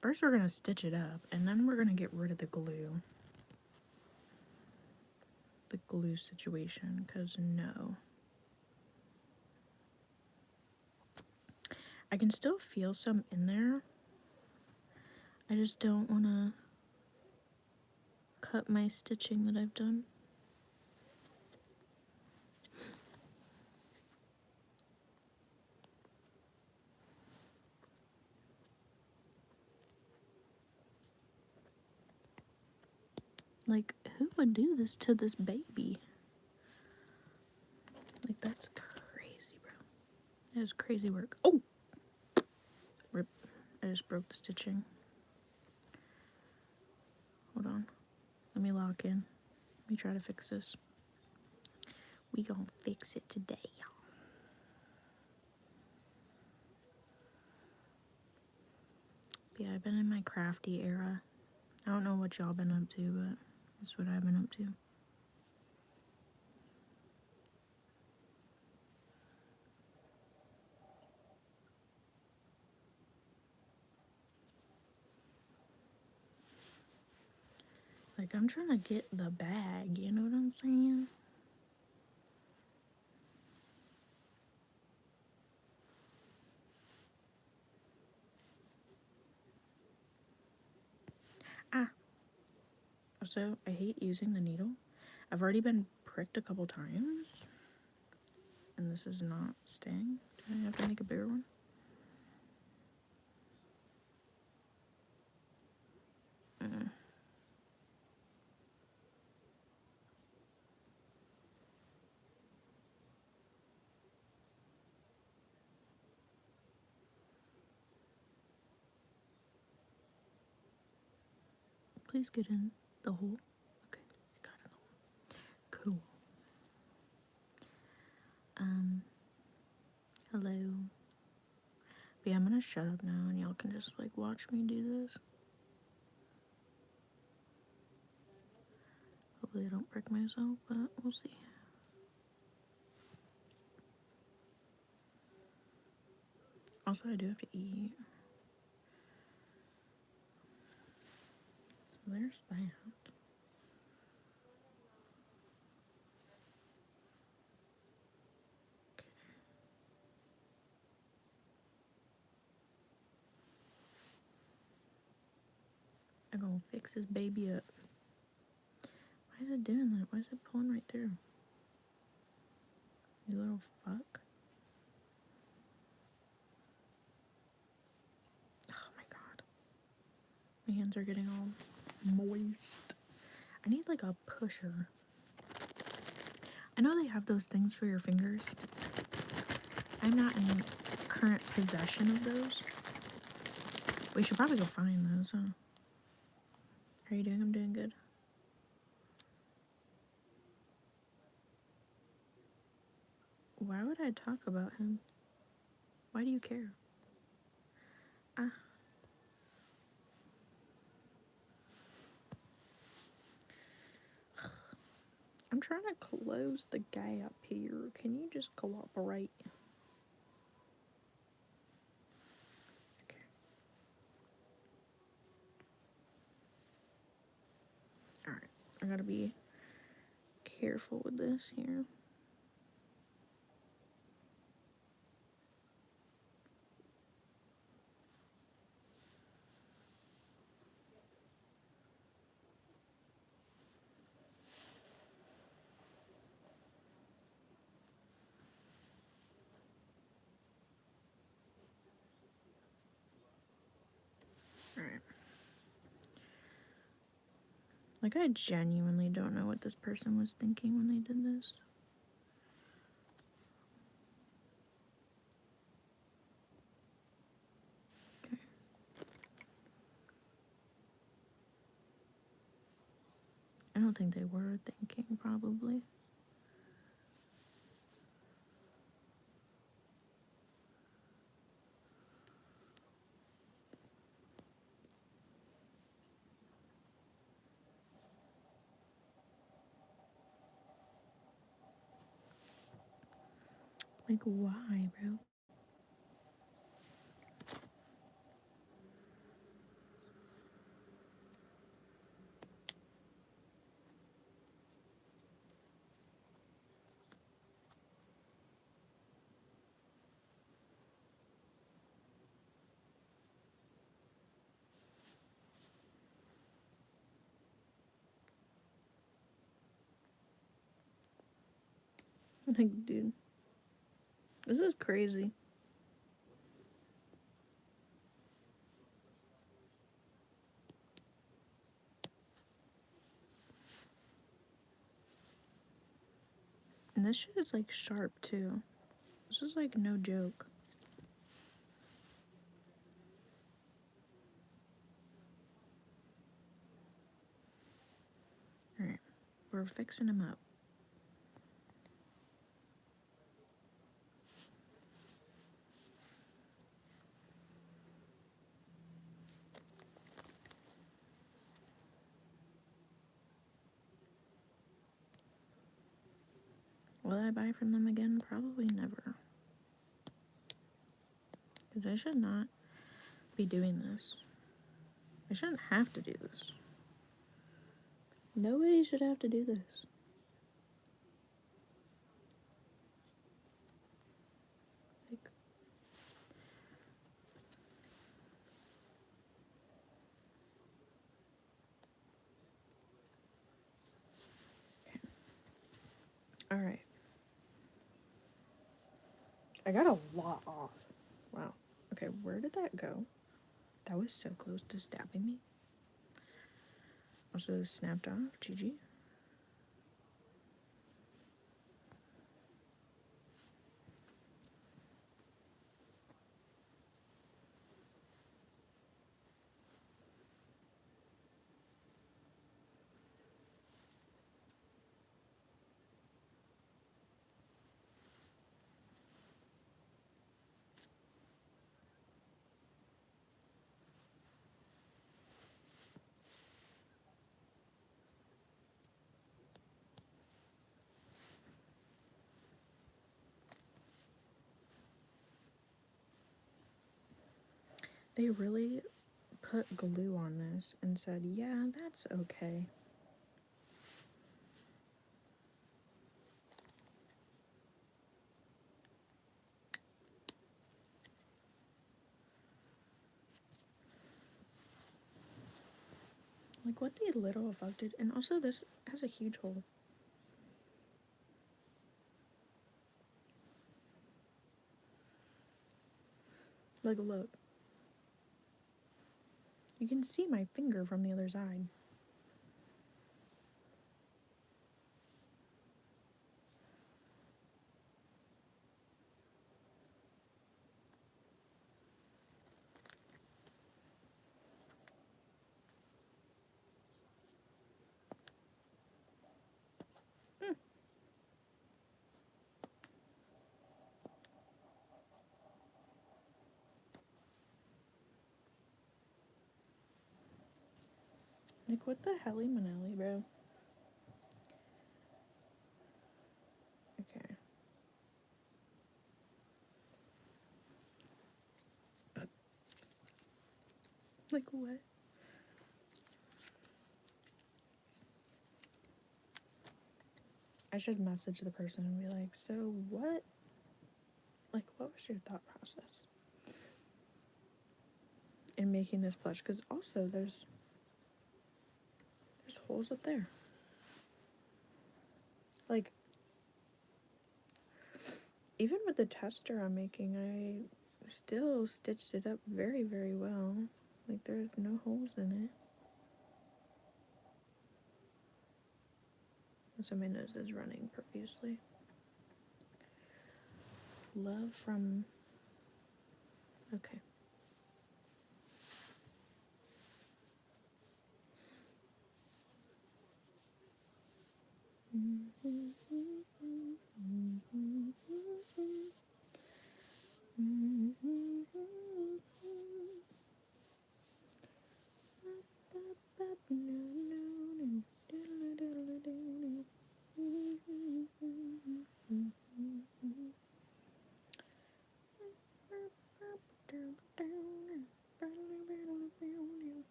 First we're gonna stitch it up, and then we're gonna get rid of the glue. The glue situation, because no. I can still feel some in there. I just don't want to cut my stitching that I've done. Like, who would do this to this baby? Like, that's crazy, bro. That is crazy work. Oh! Rip. I just broke the stitching. Hold on. Let me lock in. Let me try to fix this. We gonna fix it today, y'all. Yeah, I've been in my crafty era. I don't know what y'all been up to, but that's what I've been up to. Like, I'm trying to get the bag, you know what I'm saying? Ah. Also, I hate using the needle. I've already been pricked a couple times. And this is not staying. Do I have to make a bigger one? Please get in the hole. Okay, I got in the hole. Cool. Hello. But yeah, I'm gonna shut up now and y'all can just like watch me do this. Hopefully I don't break myself, but we'll see. Also, I do have to eat. So there's that. I'm gonna fix this baby up. Why is it doing that? Why is it pulling right through? You little fuck. Oh my god. My hands are getting all moist. I need like a pusher. I know they have those things for your fingers. I'm not in current possession of those. We should probably go find those, huh? How are you doing? I'm doing good. Why would I talk about him? Why do you care? Ah. I'm trying to close the gap here. Can you just cooperate? Okay. Alright. I gotta be careful with this here. Alright. Like, I genuinely don't know what this person was thinking when they did this. Okay. I don't think they were thinking, probably. Like, why, bro? Like, dude. This is crazy. And this shit is like sharp too. This is like no joke. Alright, we're fixing him up. Will I buy from them again? Probably never. Because I should not be doing this. I shouldn't have to do this. Nobody should have to do this. Like, okay. Alright. I got a lot off. Wow. Okay, where did that go? That was so close to stabbing me. Also snapped off. GG. They really put glue on this and said, yeah, that's okay. Like, what the little fuck did... And also, this has a huge hole. Like, look. You can see my finger from the other side. Like, what the helly manelli, bro? Okay. Like, what? I should message the person and be like, so what? Like, what was your thought process in making this plush? Because also, there's holes up there. Like, even with the tester I'm making, I still stitched it up very, very well. Like, there's no holes in it. So my nose is running profusely. Love from... Okay.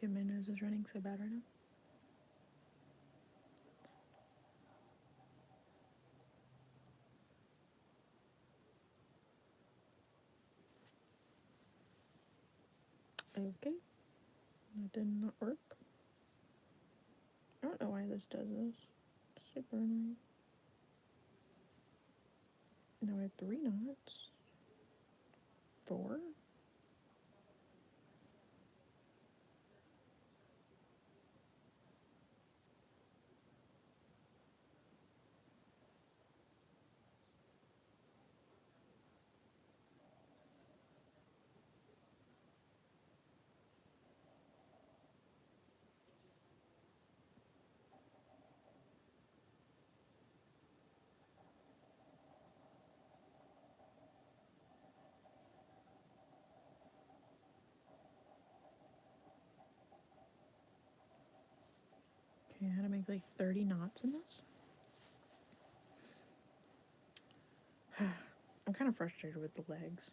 Dude, my nose is running so bad right now. Okay. That did not work. I don't know why this does this. Super nice. Now I have 3 knots. 4. Okay, I had to make like 30 knots in this. I'm kind of frustrated with the legs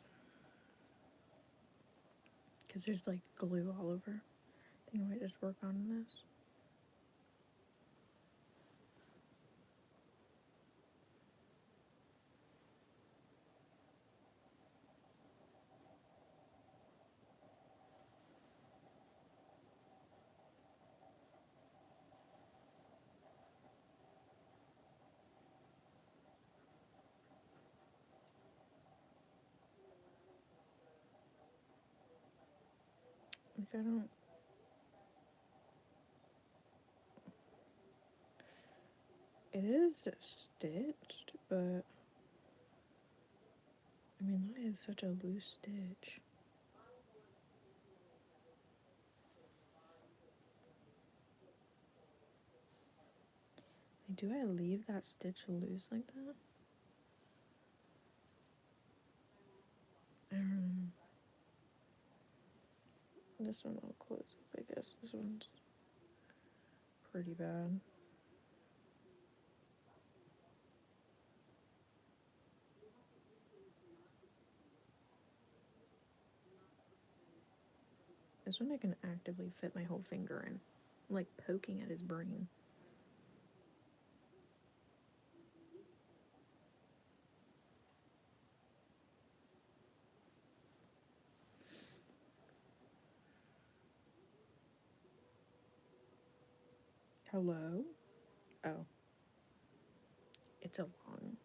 because there's like glue all over. I think I might just work on this. Like I don't. It is stitched, but I mean that is such a loose stitch. Like, do I leave that stitch loose like that? I don't know. This one I'll close up, I guess. This one's pretty bad. This one I can actively fit my whole finger in. I'm like poking at his brain. Hello? Oh. It's a long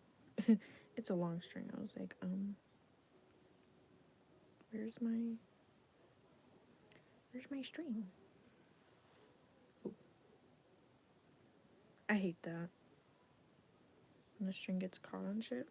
it's a long string. I was like, where's my string? Ooh. I hate that. When the string gets caught on shit.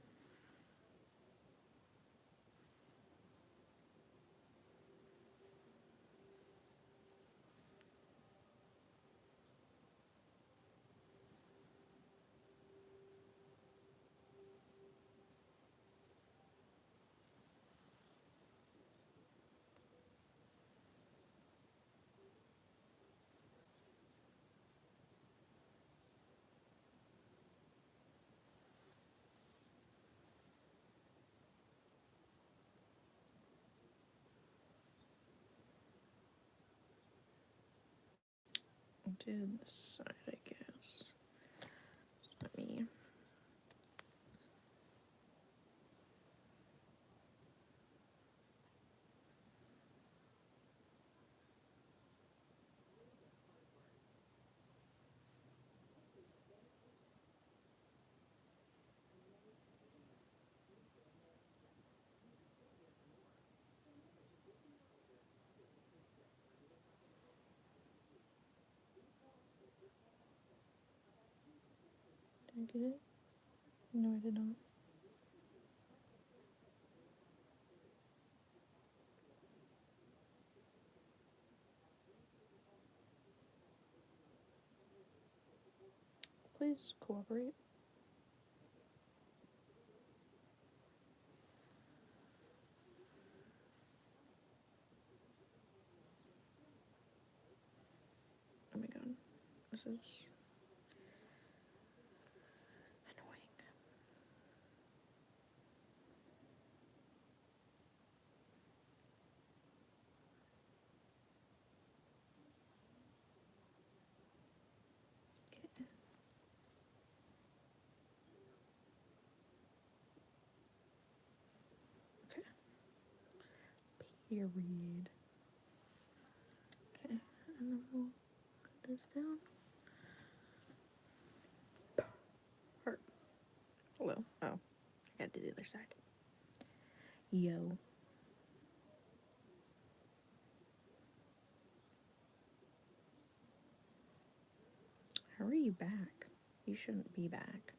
I did this side, I guess. So let me. Did I get it? No, I did not. Please cooperate. Oh my god. This is annoying. Okay. Okay. Period. Okay, and then we'll cut this down. other side. Yo. How are you back? You shouldn't be back.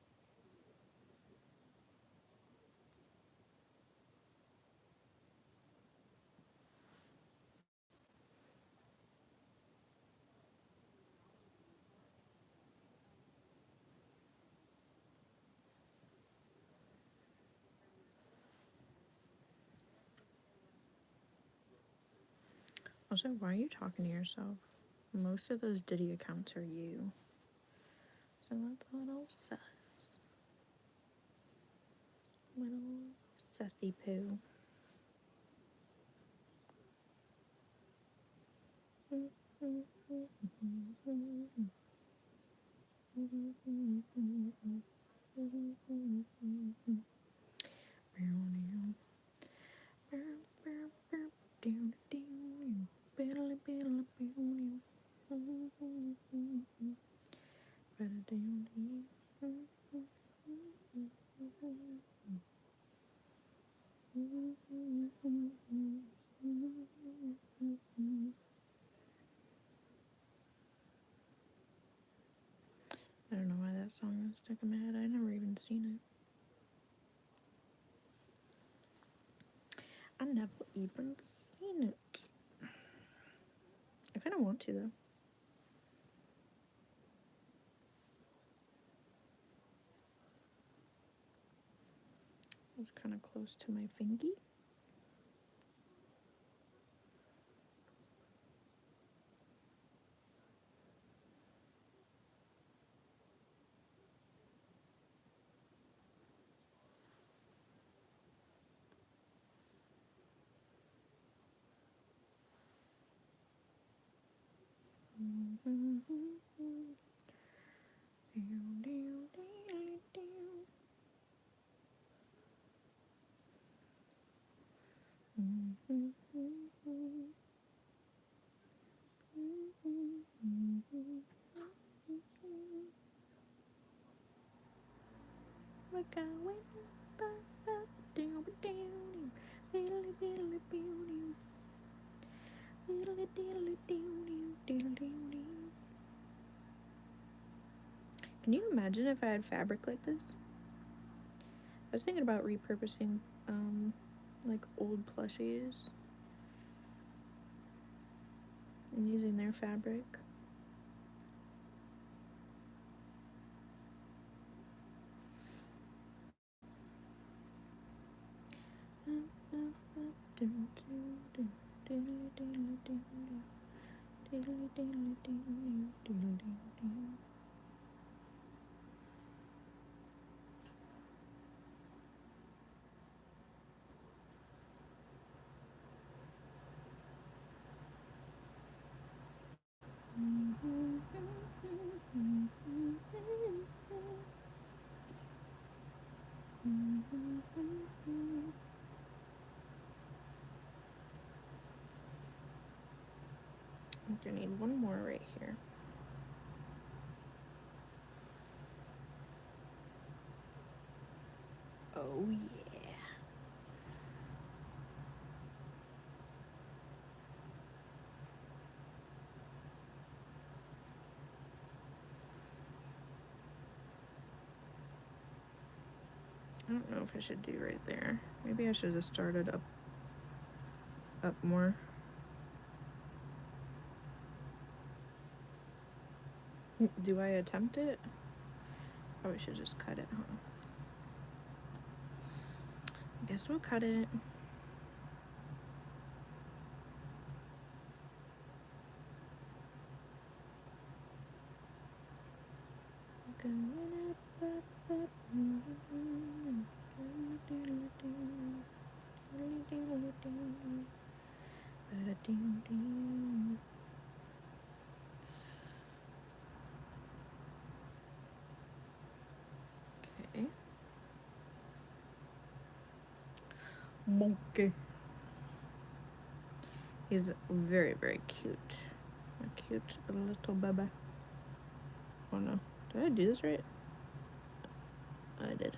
Also, why are you talking to yourself? Most of those Diddy accounts are you. So that's little sus. Little sussy poo. I don't know why that song is stuck in my head. I never even seen it. I never even seen it. I kind of want to though. It was kind of close to my fingy. We're going Can you imagine if I had fabric like this? I was thinking about repurposing like old plushies and using their fabric. I'm gonna need one more right here. Oh yeah. I don't know if I should do right there. Maybe I should have started up more. Do I attempt it? Probably should just cut it, huh? I guess we'll cut it. Okay. Monkey. He's very, very cute. A cute little baby. Oh no. Did I do this right? I did.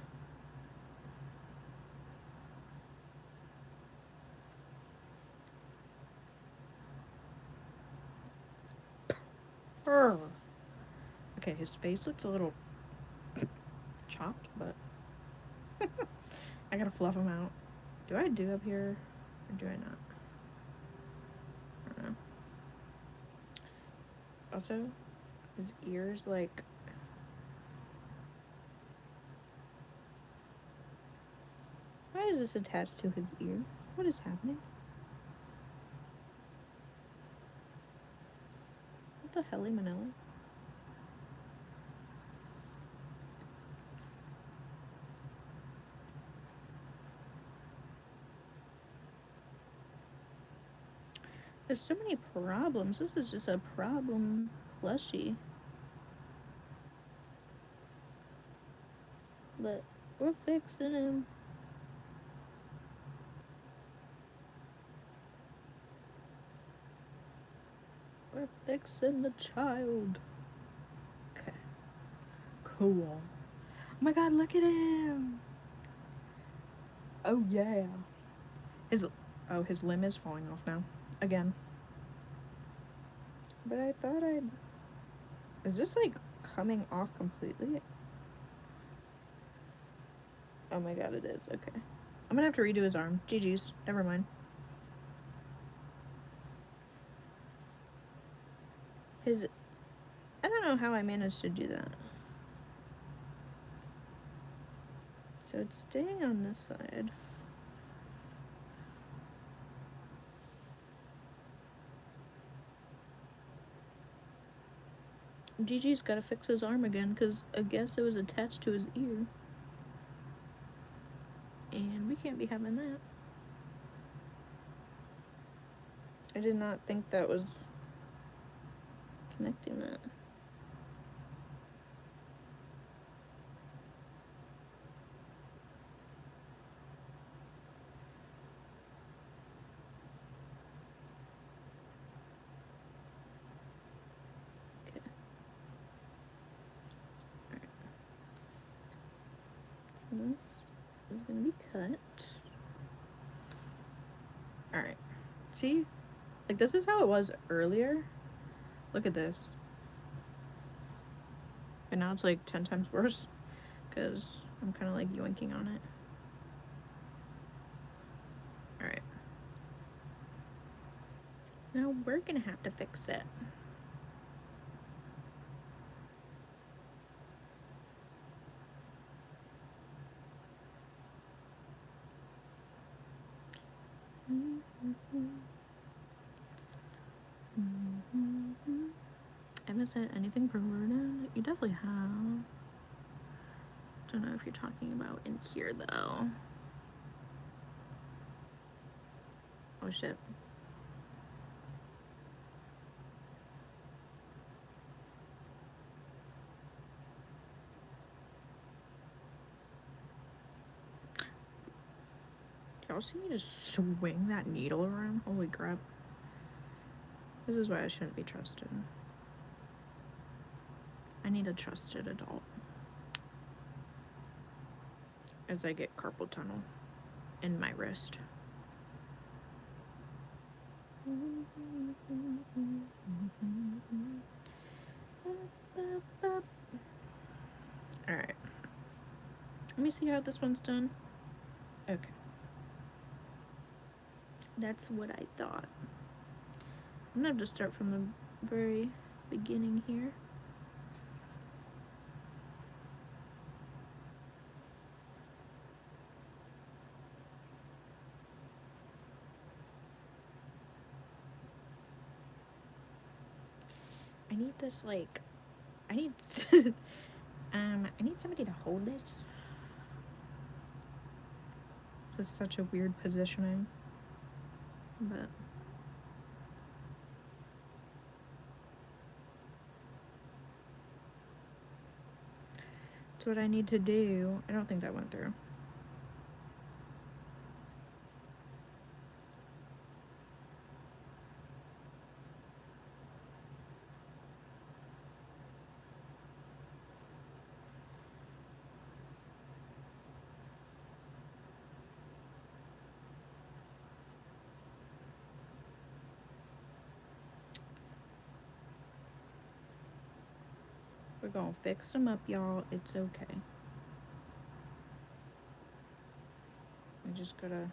purr. Okay, his face looks a little chopped, but I gotta fluff him out. Do I do up here or do I not? I don't know. Also, his ears, like, why is this attached to his ear? What is happening? What the hell, Manila? There's so many problems. This is just a problem plushie. But we're fixing him. We're fixing the child. Okay. Cool. Oh my god, look at him. Oh yeah. His limb is falling off now. Again. But I thought is this like coming off completely? Oh my god, it is. Okay. I'm gonna have to redo his arm. GG's. Never mind. I don't know how I managed to do that. So it's staying on this side. GG's gotta fix his arm again because I guess it was attached to his ear. And we can't be having that. I did not think that was connecting that. Okay. Alright. So this is gonna be cut. Alright. See? Like, this is how it was earlier. Look at this. And now it's like 10 times worse because I'm kind of like yoinking on it. Alright. So now we're gonna have to fix it. Haven't said anything perverted. You definitely have. Don't know if you're talking about in here though. Oh shit. Y'all see me just swing that needle around? Holy crap. This is why I shouldn't be trusted. I need a trusted adult. As I get carpal tunnel in my wrist. Alright. Let me see how this one's done. Okay. That's what I thought. I'm gonna have to start from the very beginning here. I need this, like, I need I need somebody to hold this. This is such a weird positioning, but it's what I need to do. I don't think that went through. We're gonna fix them up, y'all. It's okay. I just gotta...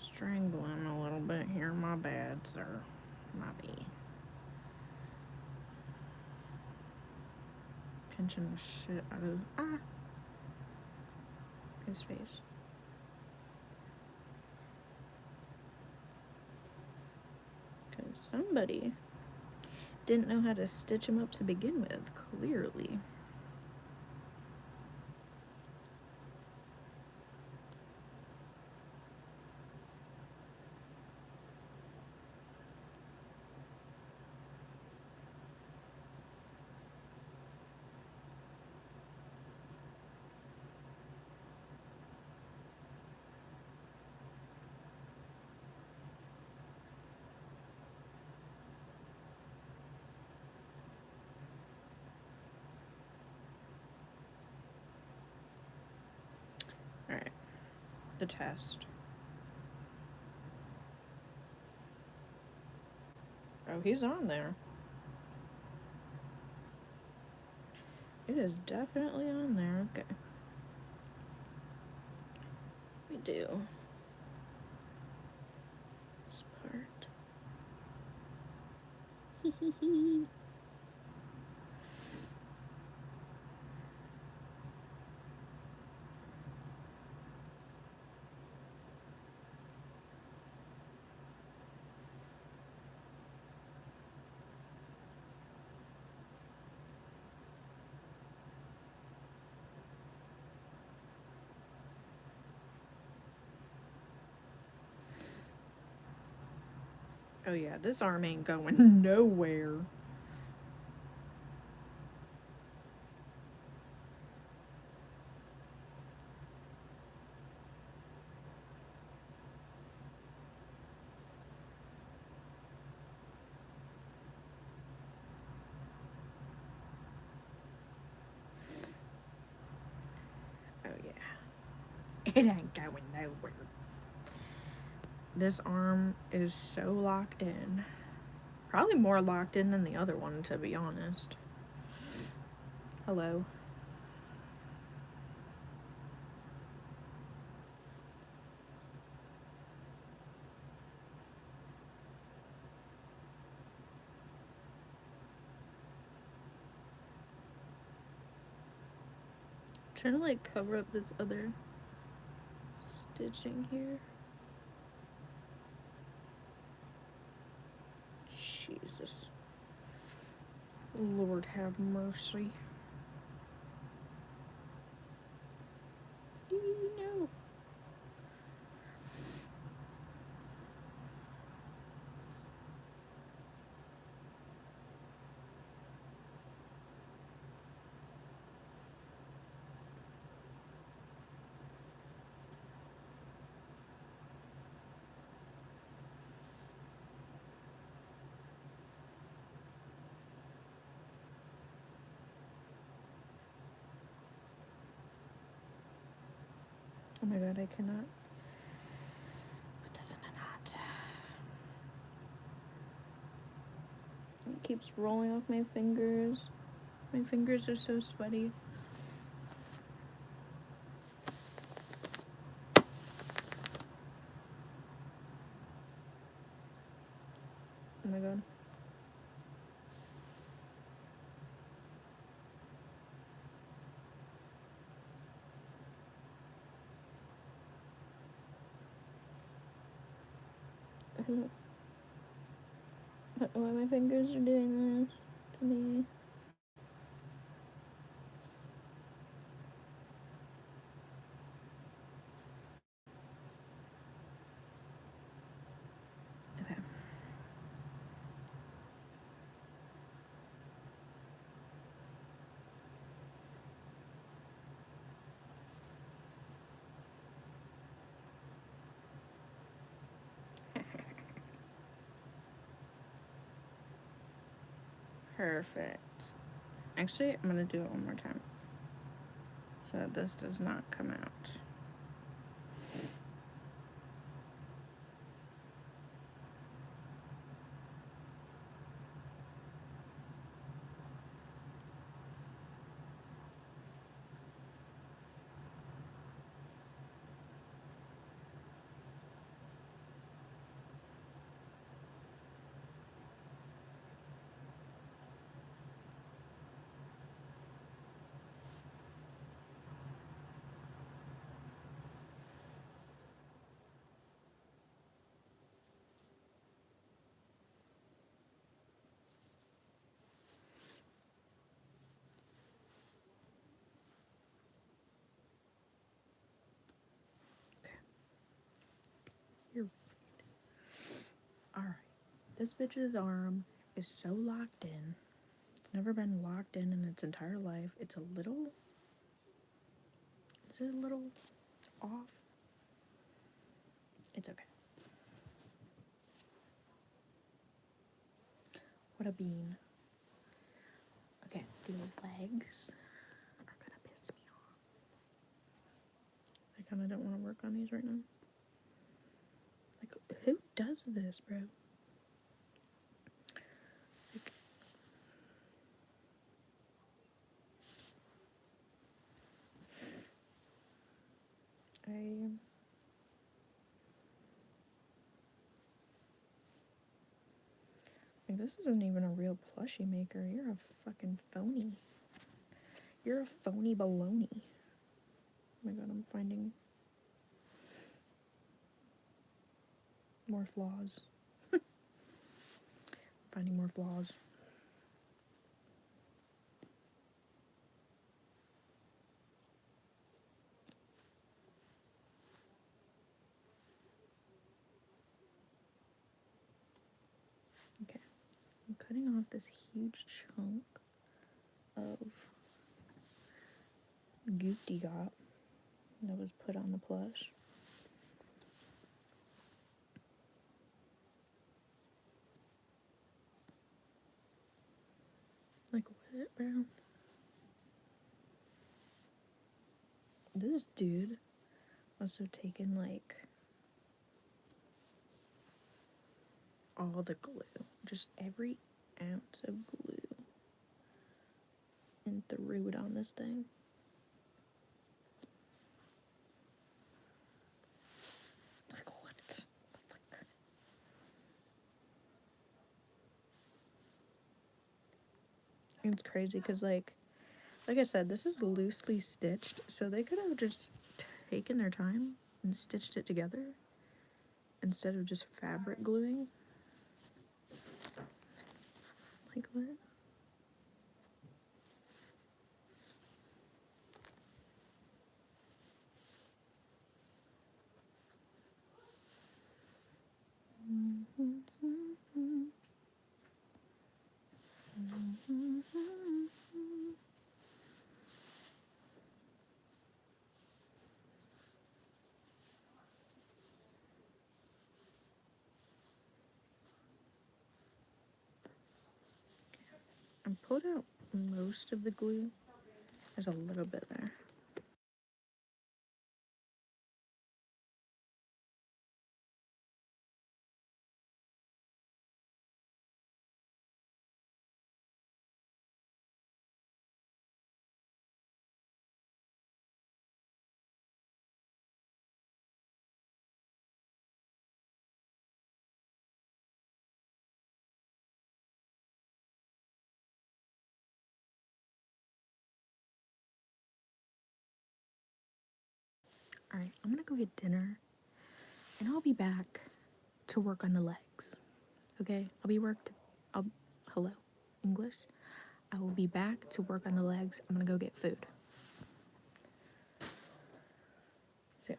strangling a little bit here. My bad, sir. My bad. Pinching the shit out of his face. Because somebody didn't know how to stitch him up to begin with, clearly. Alright. The test. Oh, he's on there. It is definitely on there. Okay. We do this part. Hee. Oh yeah, this arm ain't going nowhere. Oh yeah. It ain't going nowhere. This arm is so locked in. Probably more locked in than the other one, to be honest. Hello. Trying to like cover up this other stitching here. Jesus. Lord have mercy. No. Oh my god, I cannot put this in a knot. It keeps rolling off my fingers. My fingers are so sweaty. Oh my god. I don't know why my fingers are doing this to me. Okay. Perfect. Actually, I'm gonna do it one more time so that this does not come out. This bitch's arm is so locked in. It's never been locked in its entire life. It's a little off. It's okay. What a bean. Okay, the legs are gonna piss me off. I kinda don't want to work on these right now. Like, who does this, bro? Like, this isn't even a real plushie maker. You're a fucking phony. You're a phony baloney. Oh my god, I'm finding more flaws. Finding more flaws. Okay, I'm cutting off this huge chunk of goopty gop that was put on the plush. Like, what, bro? This dude must have taken, like, all the glue. Just every ounce of glue. And threw it on this thing. Like, what the fuck? It's crazy, because, like I said, this is loosely stitched, so they could have just taken their time and stitched it together instead of just fabric gluing. Like, what? I pulled out most of the glue. There's a little bit there. Alright, I'm gonna go get dinner, and I'll be back to work on the legs. Okay? Hello, English? I will be back to work on the legs. I'm gonna go get food. Soon.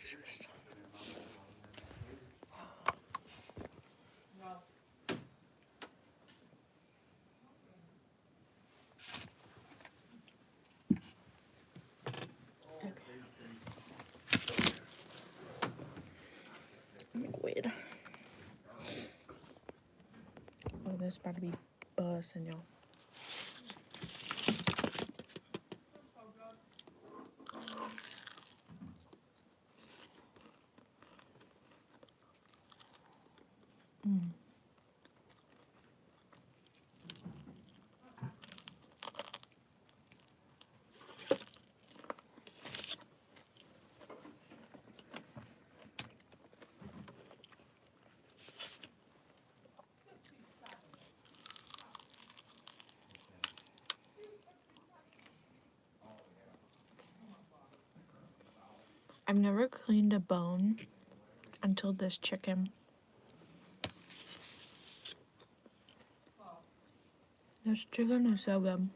delicious. Liquid. Oh, this is about to be bussin', y'all. I've never cleaned a bone until this chicken. This chicken is so good.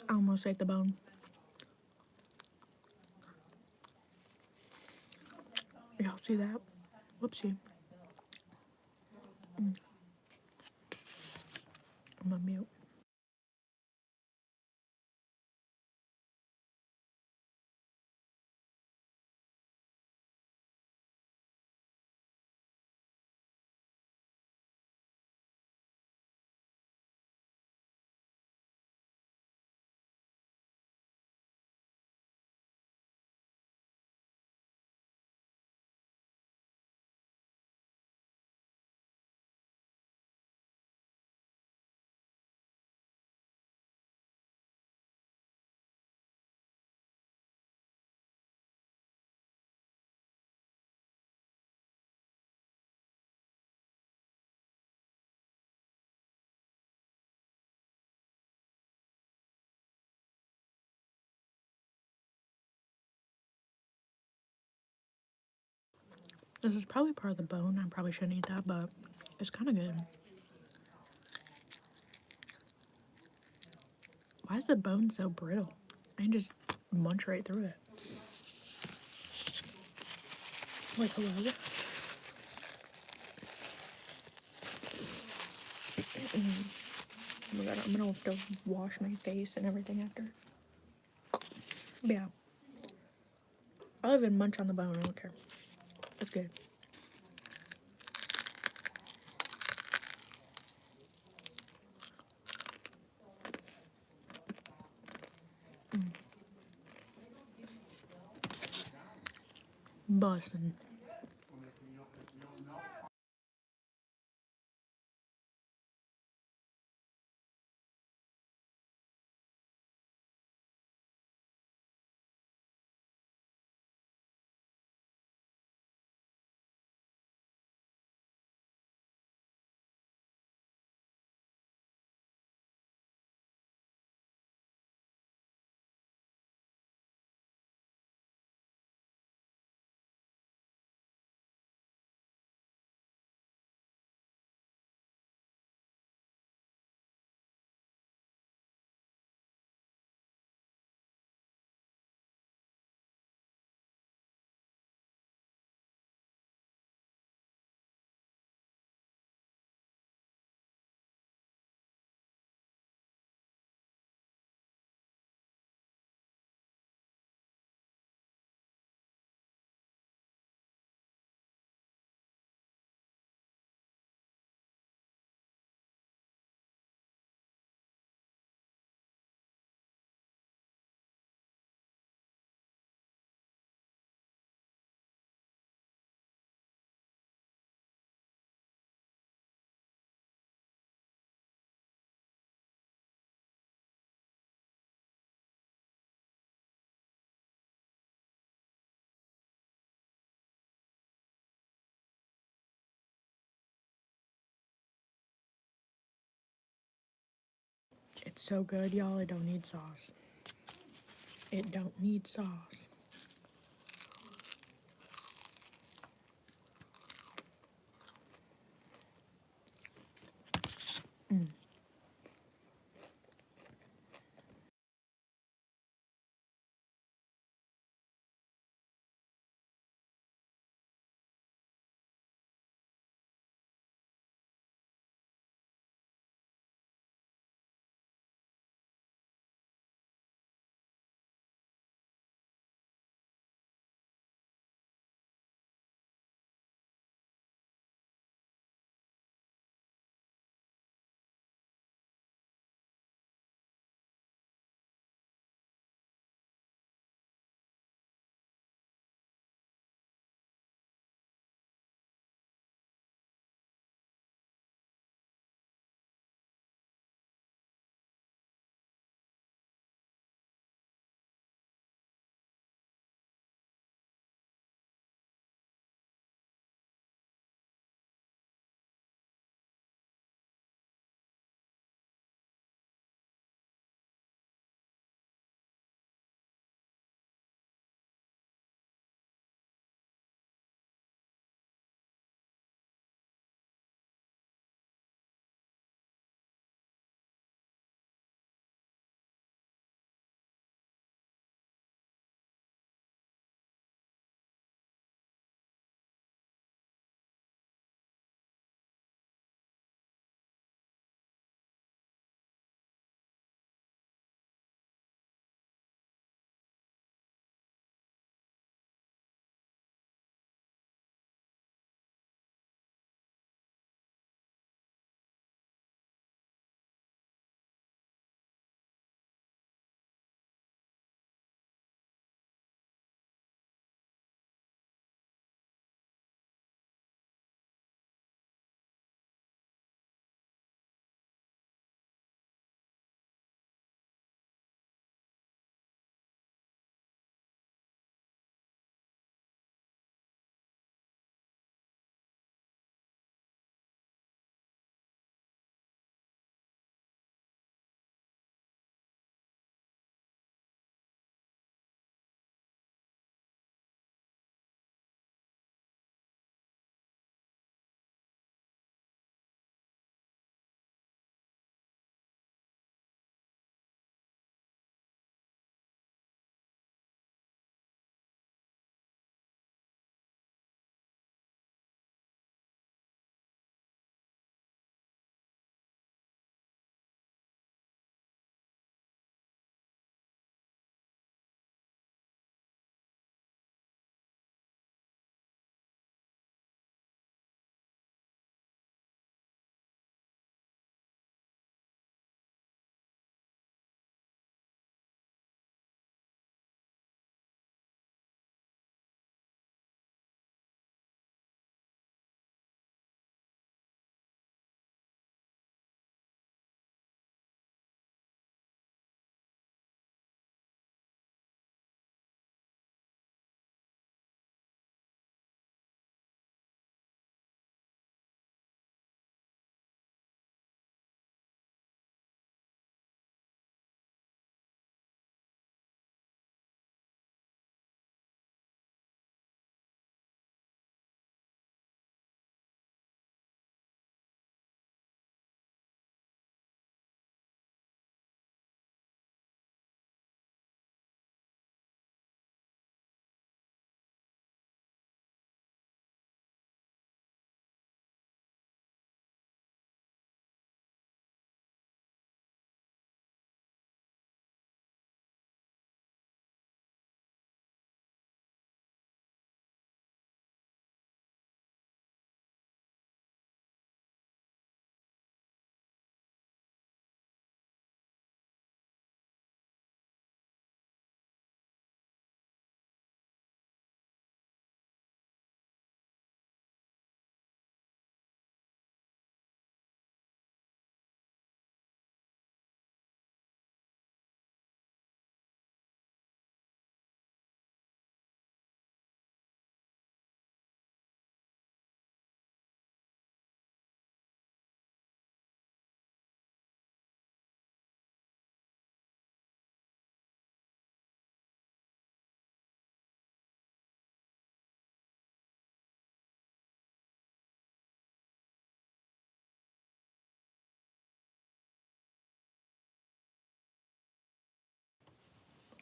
I almost ate the bone. Y'all see that? Whoopsie. I'm gonna mute. This is probably part of the bone. I probably shouldn't eat that, but it's kind of good. Why is the bone so brittle? I can just munch right through it. Like, hello? Oh my god, I'm gonna have to wash my face and everything after. But yeah. I'll even munch on the bone, I don't care. It's good. Bussin'. It's so good, y'all. It don't need sauce. It don't need sauce.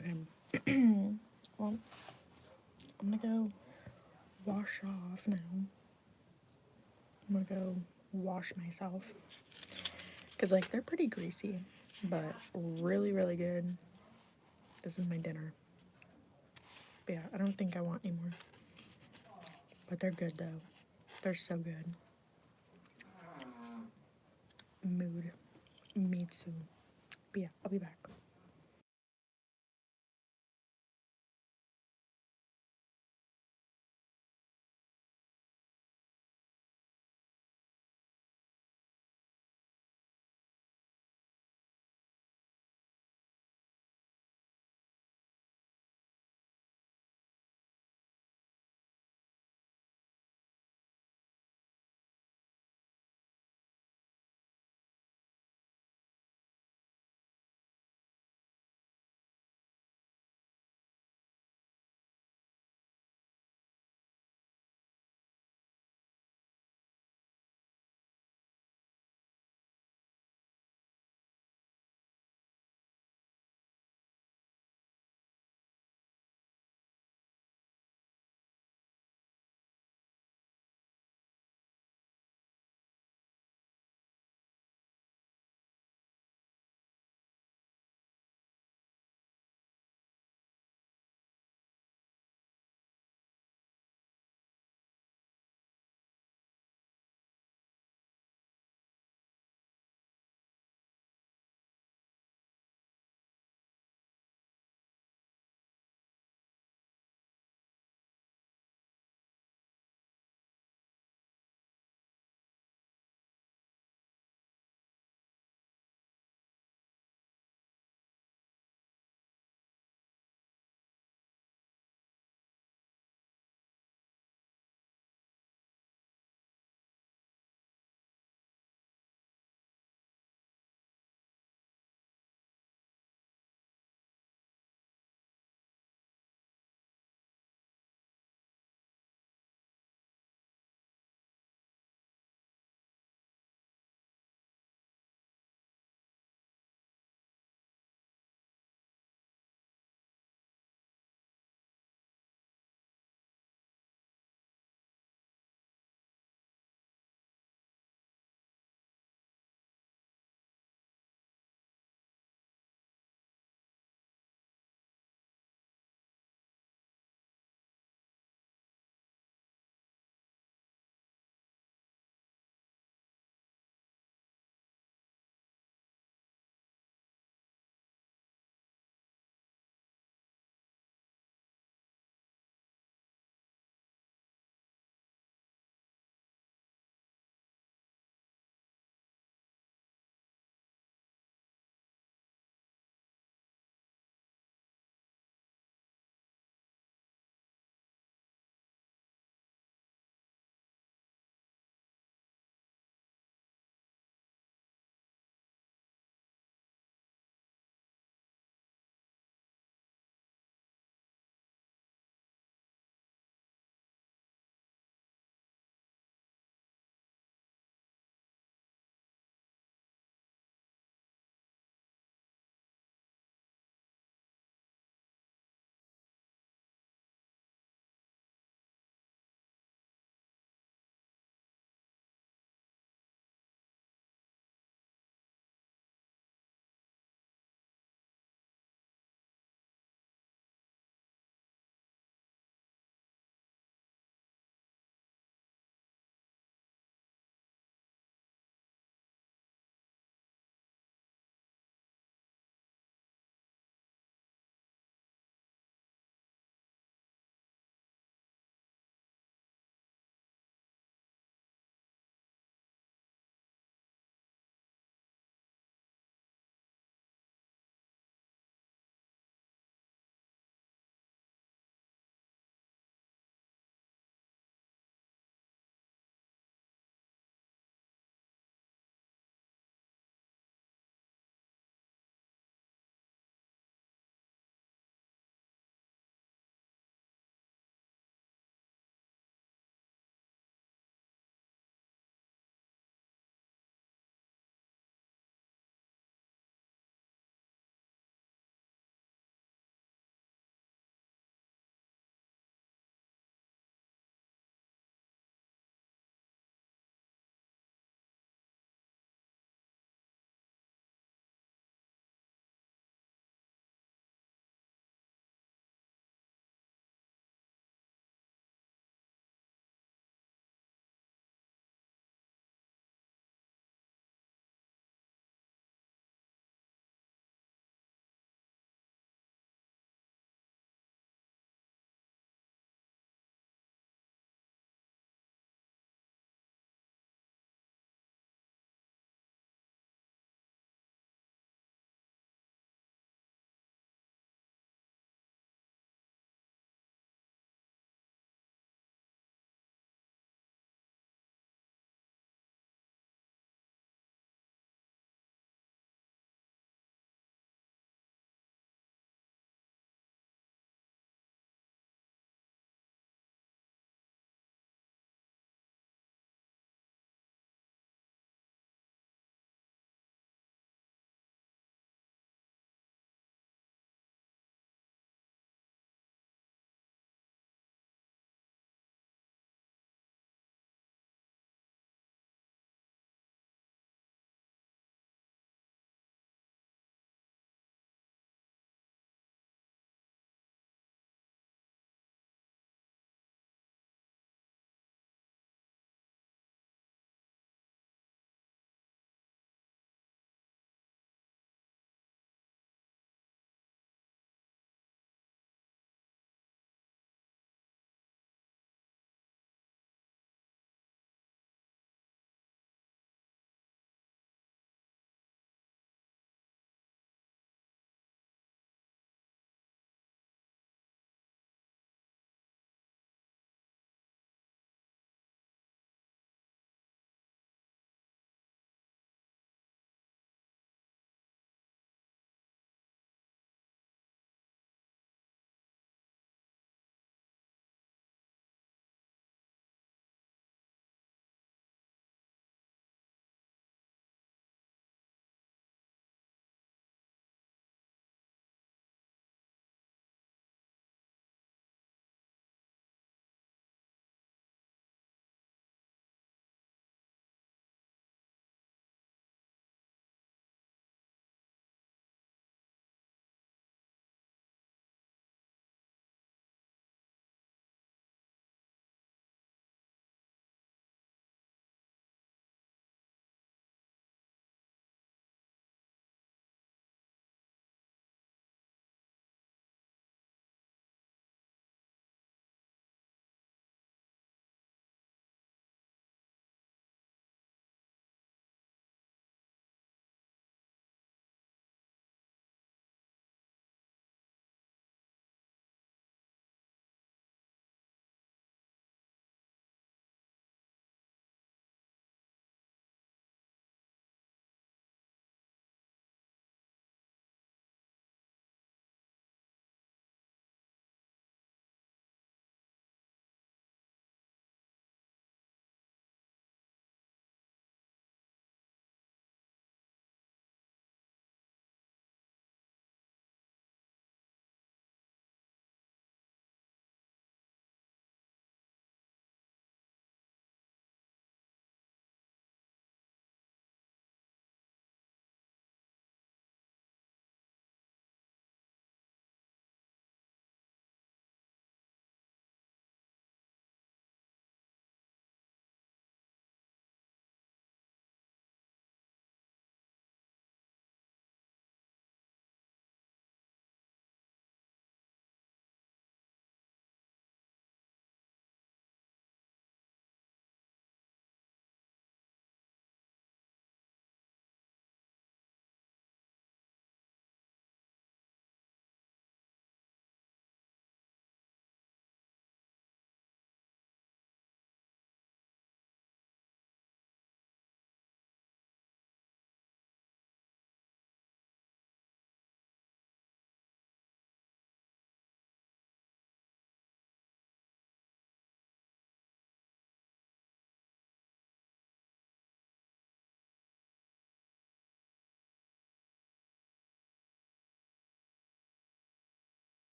Okay. Well, I'm gonna go wash off now. I'm gonna go wash myself. Because, like, they're pretty greasy, but really, really good. This is my dinner. But yeah, I don't think I want any more. But they're good, though. They're so good. Mood. Me too. But yeah, I'll be back.